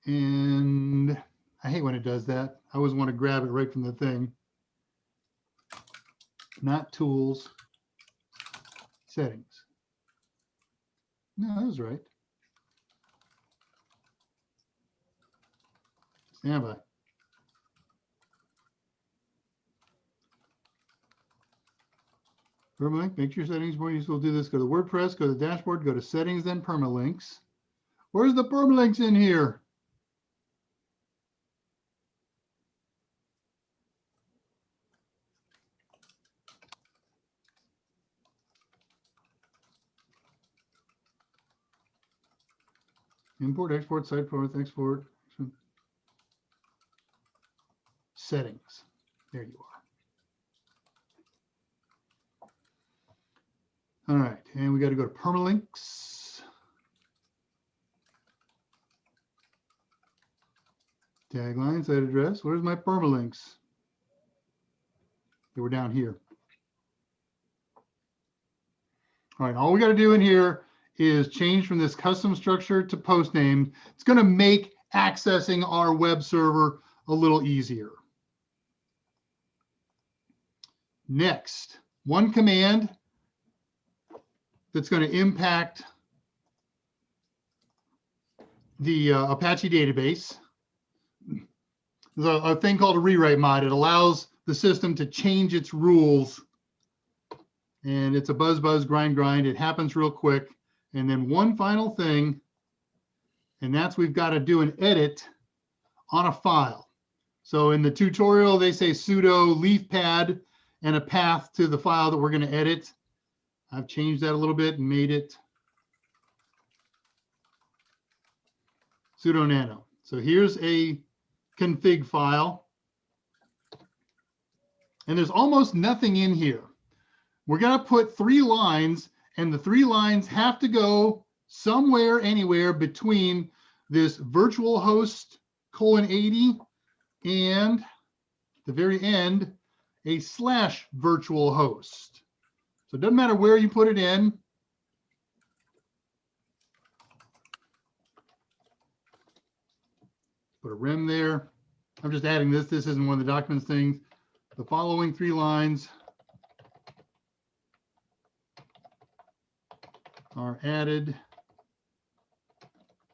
And I hate when it does that. I always want to grab it right from the thing. Not tools, settings. No, that was right. Stand by. Permalink, make your settings more useful. Do this. Go to WordPress, go to the dashboard, go to settings, then permalinks. Where's the permalinks in here? Import, export, site format, export. Settings. There you are. All right, and we got to go to permalinks. Tagline, site address. Where's my permalinks? They were down here. All right, all we got to do in here is change from this custom structure to post name. It's going to make accessing our web server a little easier. Next, one command that's going to impact the Apache database. There's a thing called a rewrite mod. It allows the system to change its rules. And it's a buzz, buzz, grind, grind. It happens real quick. And then one final thing, and that's we've got to do an edit on a file. So in the tutorial, they say sudo leaf pad and a path to the file that we're going to edit. I've changed that a little bit and made it sudo nano. So here's a config file. And there's almost nothing in here. We're going to put 3 lines, and the 3 lines have to go somewhere, anywhere between this virtual host :80 and the very end, a /virtual host. So it doesn't matter where you put it in. Put a rem there. I'm just adding this. This isn't one of the documents things. The following 3 lines are added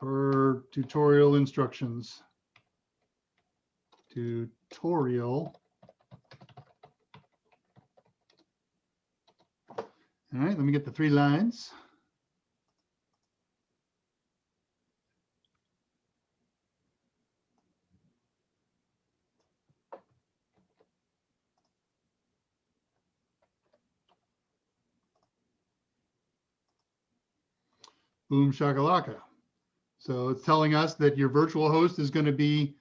per tutorial instructions. Tutorial. All right, let me get the 3 lines. Boom shakalaka. So it's telling us that your virtual host is going to be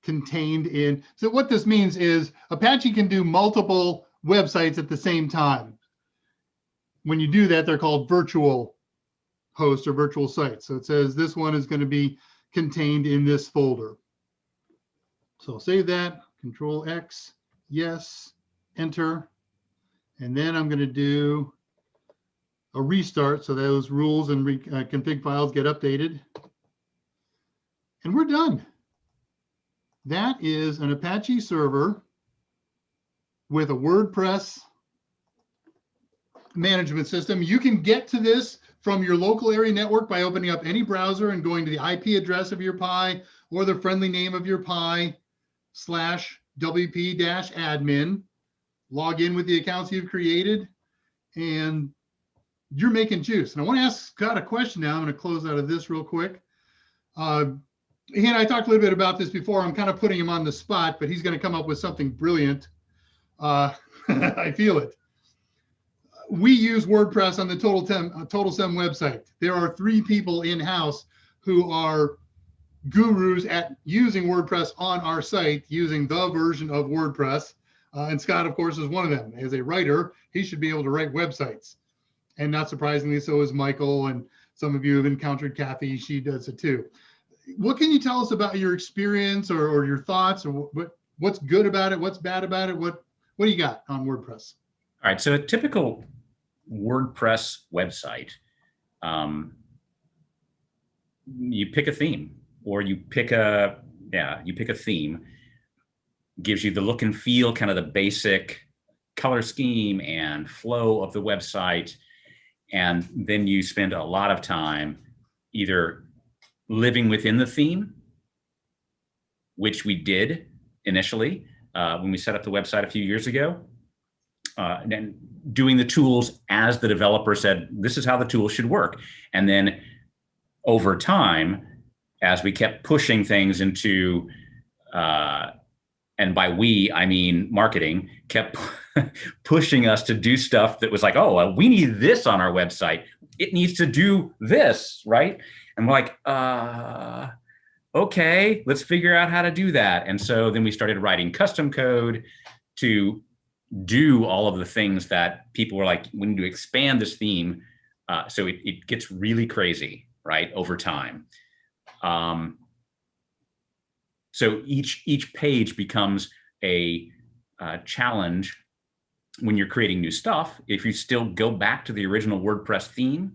contained in. So what this means is Apache can do multiple websites at the same time. When you do that, they're called virtual hosts or virtual sites. So it says this one is going to be contained in this folder. So I'll save that, Control X, yes, enter. And then I'm going to do a restart so those rules and config files get updated. And we're done. That is an Apache server with a WordPress management system. You can get to this from your local area network by opening up any browser and going to the IP address of your Pi or the friendly name of your Pi /wp-admin. Log in with the accounts you've created, and you're making juice. And I want to ask Scott a question now. I'm going to close out of this real quick. He and I talked a little bit about this before. I'm kind of putting him on the spot, but he's going to come up with something brilliant. I feel it. We use WordPress on the Totalsem website. There are 3 people in-house who are gurus at using WordPress on our site, using the version of WordPress. And Scott, of course, is one of them. As a writer, he should be able to write websites. And not surprisingly, so is Michael. And some of you have encountered Kathy. She does it too. What can you tell us about your experience or your thoughts, or what's good about it? What's bad about it? What do you got on WordPress? All right. So a typical WordPress website, you pick a theme, or you pick a theme, gives you the look and feel, kind of the basic color scheme and flow of the website. And then you spend a lot of time either living within the theme, which we did initially when we set up the website a few years ago, and then doing the tools as the developer said, this is how the tool should work. And then over time, as we kept pushing things into, and by we, I mean marketing, kept pushing us to do stuff that was like, oh, well, we need this on our website. It needs to do this, right? And we're like, okay, let's figure out how to do that. And so then we started writing custom code to do all of the things that people were like, we need to expand this theme. So it gets really crazy, right, over time. So each page becomes a challenge when you're creating new stuff. If you still go back to the original WordPress theme,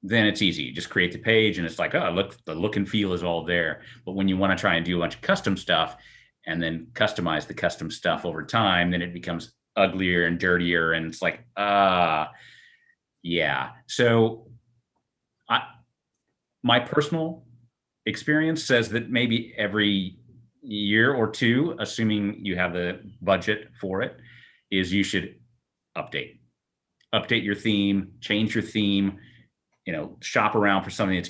then it's easy. You just create the page and it's like, oh, look, the look and feel is all there. But when you want to try and do a bunch of custom stuff and then customize the custom stuff over time, then it becomes uglier and dirtier. And it's like, yeah. So my personal experience says that maybe every year or 2, assuming you have the budget for it, is you should update your theme, change your theme, shop around for something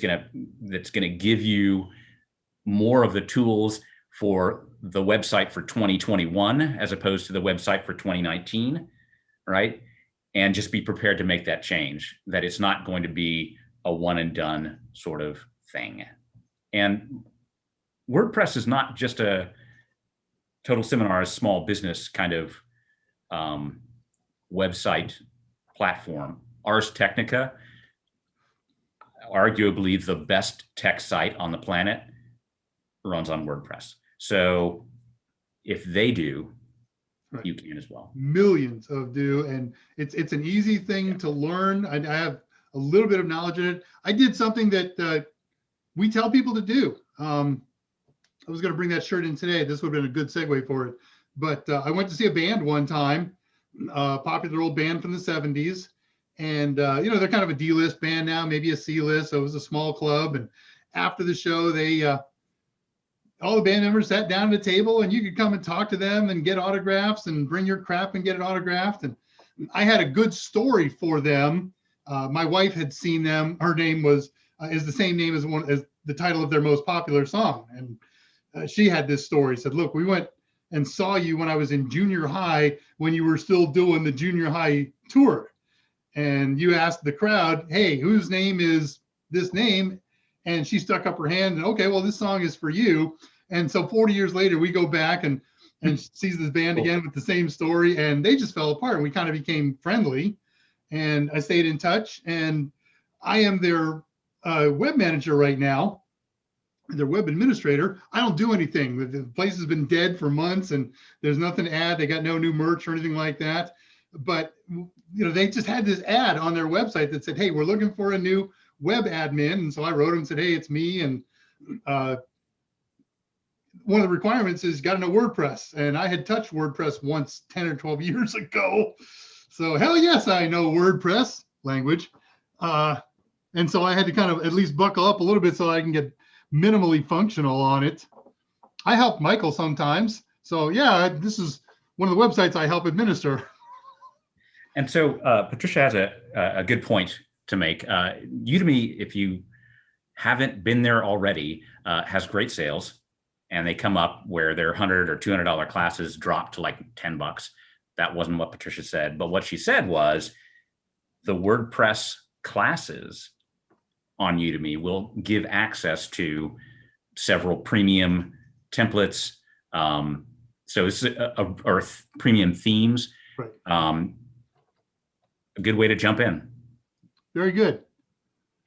that's gonna give you more of the tools for the website for 2021 as opposed to the website for 2019, right? And just be prepared to make that change, that it's not going to be a one and done sort of thing. And WordPress is not just a Totalsem small business kind of website platform. Ars Technica, arguably the best tech site on the planet, runs on WordPress. So if they do, right, you can as well. Millions do, and it's an easy thing to learn. I have a little bit of knowledge in it. I did something that we tell people to do. I was going to bring that shirt in today. This would have been a good segue for it. But I went to see a band one time, popular old band from the 70s. And, they're kind of a D-list band now, maybe a C-list. So it was a small club. And after the show, all the band members sat down at a table and you could come and talk to them and get autographs and bring your crap and get it autographed. And I had a good story for them. My wife had seen them. Her name is the same name as the title of their most popular song. And she had this story, said, look, we went and saw you when I was in junior high, when you were still doing the junior high tour. And you asked the crowd, hey, whose name is this name? And she stuck up her hand and, okay, well, this song is for you. And so 40 years later, we go back and sees this band again with the same story, and they just fell apart. And we kind of became friendly, and I stayed in touch. And I am their web manager right now, their web administrator. I don't do anything. The place has been dead for months, and there's nothing to add. They got no new merch or anything like that. But they just had this ad on their website that said, hey, we're looking for a new web admin. And so I wrote them and said, hey, it's me. And one of the requirements is got to know WordPress. And I had touched WordPress once 10 or 12 years ago. So hell yes, I know WordPress language. And so I had to kind of at least buckle up a little bit so I can get minimally functional on it. I help Michael sometimes. So yeah, this is one of the websites I help administer. And so Patricia has a good point to make. Udemy, if you haven't been there already, has great sales, and they come up where their $100 or $200 classes drop to like $10. That wasn't what Patricia said, but what she said was the WordPress classes on Udemy will give access to several premium templates. So it's or premium themes. Right. A good way to jump in. Very good.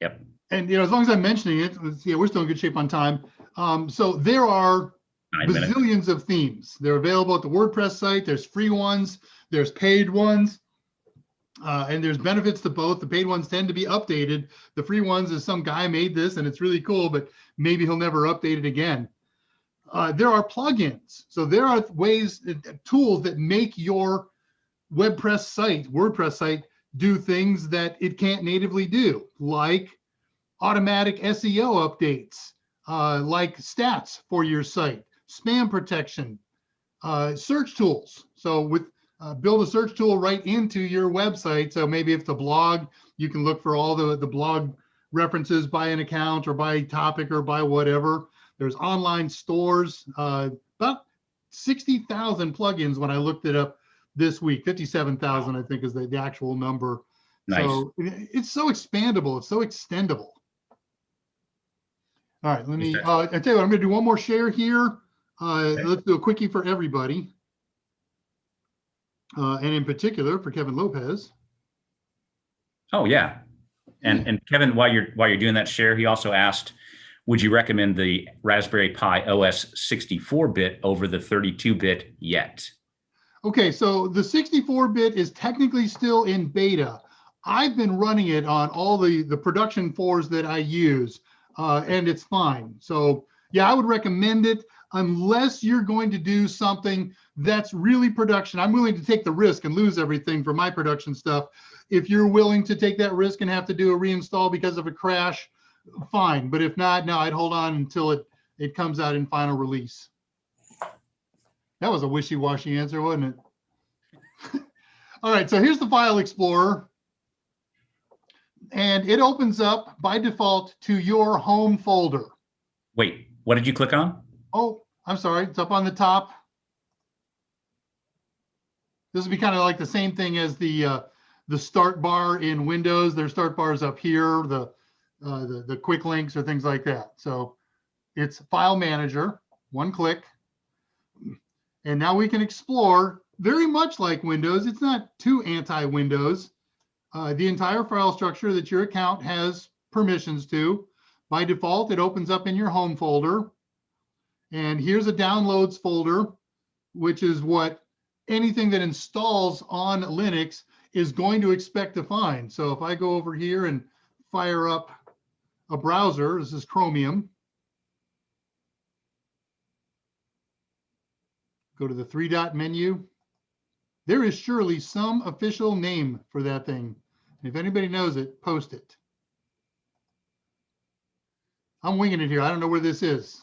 Yep. And as long as I'm mentioning it, we're still in good shape on time. So there are bazillions of themes. They're available at the WordPress site. There's free ones, there's paid ones, and there's benefits to both. The paid ones tend to be updated. The free ones is some guy made this and it's really cool, but maybe he'll never update it again. There are plugins. So there are ways, tools that make your WordPress site, do things that it can't natively do, like automatic SEO updates, like stats for your site, spam protection, search tools. So build a search tool right into your website. So maybe if the blog, you can look for all the blog references by an account or by topic or by whatever. There's online stores, about 60,000 plugins when I looked it up this week. 57,000, I think, is the actual number. Nice. So it's so expandable. It's so extendable. All right, let me, I tell you what, I'm going to do one more share here. Okay. Let's do a quickie for everybody. And in particular for Kevin Lopez. Oh yeah. And Kevin, while you're doing that share, he also asked, would you recommend the Raspberry Pi OS 64-bit over the 32-bit yet? Okay, so the 64-bit is technically still in beta. I've been running it on all the production 4s that I use, and it's fine. So yeah, I would recommend it unless you're going to do something that's really production. I'm willing to take the risk and lose everything for my production stuff. If you're willing to take that risk and have to do a reinstall because of a crash, fine. But if not, no, I'd hold on until it comes out in final release. That was a wishy-washy answer, wasn't it? All right, so here's the File Explorer. And it opens up by default to your home folder. Wait, what did you click on? Oh, I'm sorry, it's up on the top. This would be kind of like the same thing as the start bar in Windows. Their start bar is up here, the quick links or things like that. So it's File Manager, one click. And now we can explore very much like Windows. It's not too anti-Windows. The entire file structure that your account has permissions to. By default, it opens up in your home folder. And here's a downloads folder, which is what anything that installs on Linux is going to expect to find. So if I go over here and fire up a browser, this is Chromium. go to the three-dot menu. There is surely some official name for that thing. If anybody knows it, post it. I'm winging it here. I don't know where this is.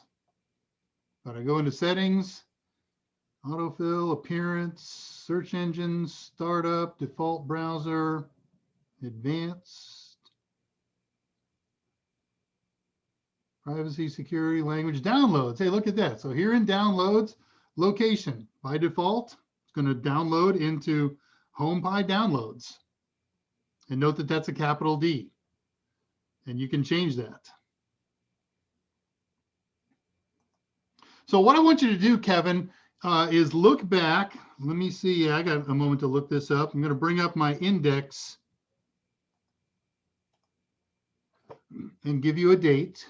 But I go into settings, autofill, appearance, search engines, startup, default browser, advanced, privacy, security, language, downloads. Hey, look at that. So here in downloads, location, by default, it's going to download into HomePy downloads. And note that that's a capital D. And you can change that. So what I want you to do, Kevin, is look back. Let me see. I got a moment to look this up. I'm going to bring up my index and give you a date.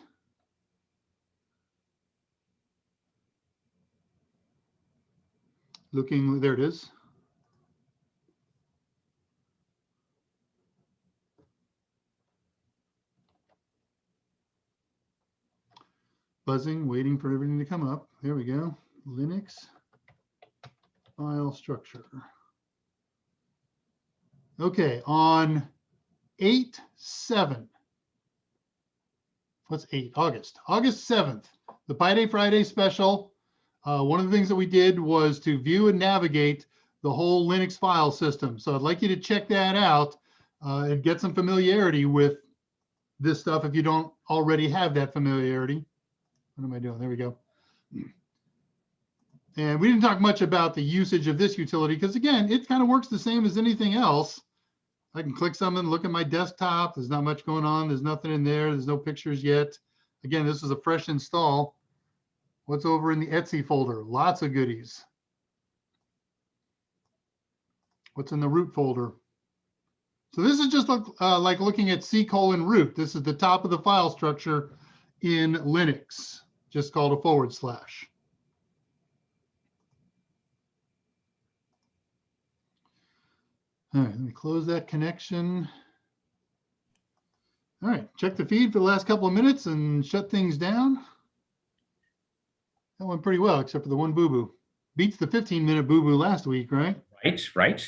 Looking, there it is. Buzzing, waiting for everything to come up. There we go. Linux file structure. Okay, on 8/7. What's 8? August 7th, the Pi Day Friday special. One of the things that we did was to view and navigate the whole Linux file system. So I'd like you to check that out and get some familiarity with this stuff if you don't already have that familiarity. What am I doing? There we go. And we didn't talk much about the usage of this utility because, again, it kind of works the same as anything else. I can click something, look at my desktop. There's not much going on. There's nothing in there. There's no pictures yet. Again, this is a fresh install. What's over in the Etsy folder? Lots of goodies. What's in the root folder? So this is just like looking at C:root. This is the top of the file structure in Linux, just called a /. All right, let me close that connection. All right, check the feed for the last couple of minutes and shut things down. That went pretty well, except for the one boo-boo. Beats the 15-minute boo-boo last week, right? Right.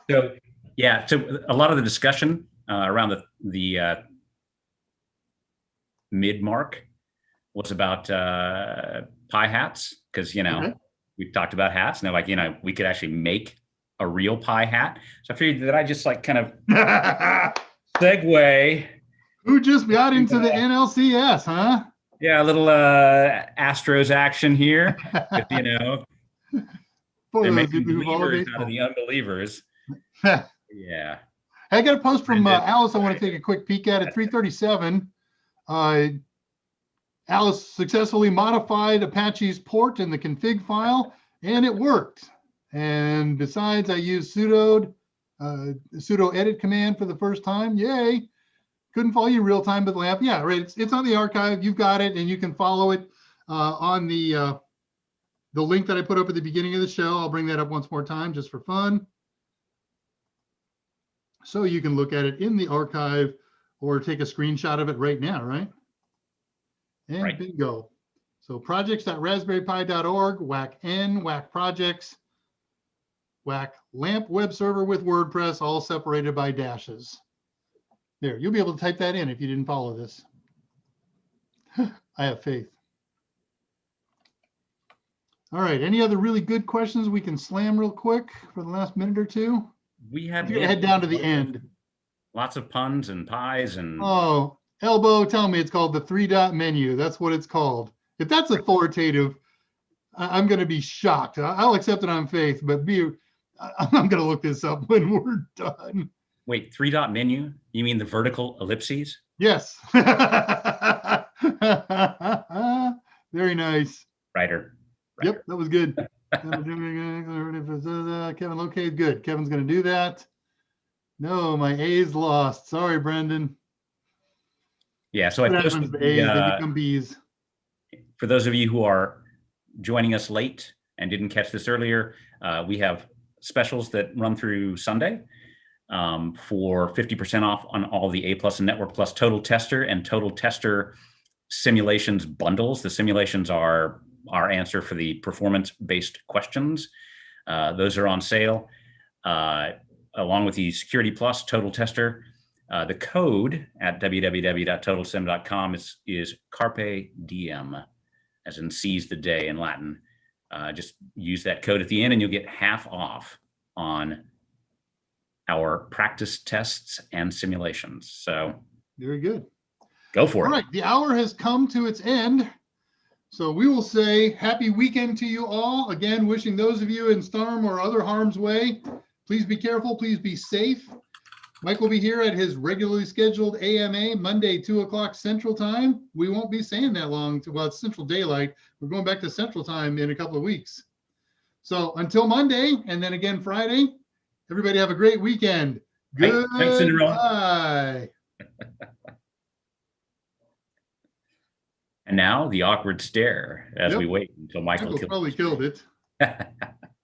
So, yeah, so a lot of the discussion around the mid-mark was about Pi hats, because, Okay. we've talked about hats. And they're like, we could actually make a real Pi hat. So I figured that I just like kind of segue. Who just got into the NLCS, huh? Yeah, a little Astros action here. But, For they're those making who follow believers out baseball. of the unbelievers. Yeah. I got a post from Alice I want to take a quick peek at 3:37. Alice successfully modified Apache's port in the config file, and it worked. And besides, I used sudo edit command for the first time. Yay! Couldn't follow you real time, but lamp. Yeah, right. It's on the archive. You've got it, and you can follow it on the link that I put up at the beginning of the show. I'll bring that up once more time just for fun. So you can look at it in the archive or take a screenshot of it right now, right? And right. Bingo. So projects.raspberrypi.org, whack N, whack projects, whack lamp web server with WordPress, all separated by dashes. There, you'll be able to type that in if you didn't follow this. I have faith. All right, any other really good questions we can slam real quick for the last minute or two? We had head down to the end. Lots of puns and pies and. Oh, Elbow, tell me it's called the 3-dot menu. That's what it's called. If that's authoritative, I'm going to be shocked. I'll accept it on faith, but I'm going to look this up when we're done. Wait, 3-dot menu? You mean the vertical ellipses? Yes. Very nice. Writer. Yep, that was good. Kevin, okay, good. Kevin's going to do that. No, my A's lost. Sorry, Brendan. Yeah, so I posted the A's, they become B's. For those of you who are joining us late and didn't catch this earlier, we have specials that run through Sunday for 50% off on all the A+ and Network Plus Total Tester and Total Tester simulations bundles. The simulations are our answer for the performance-based questions. Those are on sale, along with the Security Plus Total Tester. The code at www.totalsem.com is Carpe Diem, as in seize the day in Latin. Just use that code at the end and you'll get half off on our practice tests and simulations. So very good. Go for it. All right, the hour has come to its end. So we will say happy weekend to you all. Again, wishing those of you in storm or other harm's way, please be careful, please be safe. Mike will be here at his regularly scheduled AMA Monday, 2 o'clock Central Time. We won't be staying that long. Well, it's Central Daylight. We're going back to Central Time in a couple of weeks. So until Monday, and then again Friday, everybody have a great weekend. Goodbye. Thanks, Cinderella. And now the awkward stare as we wait until Michael probably killed it.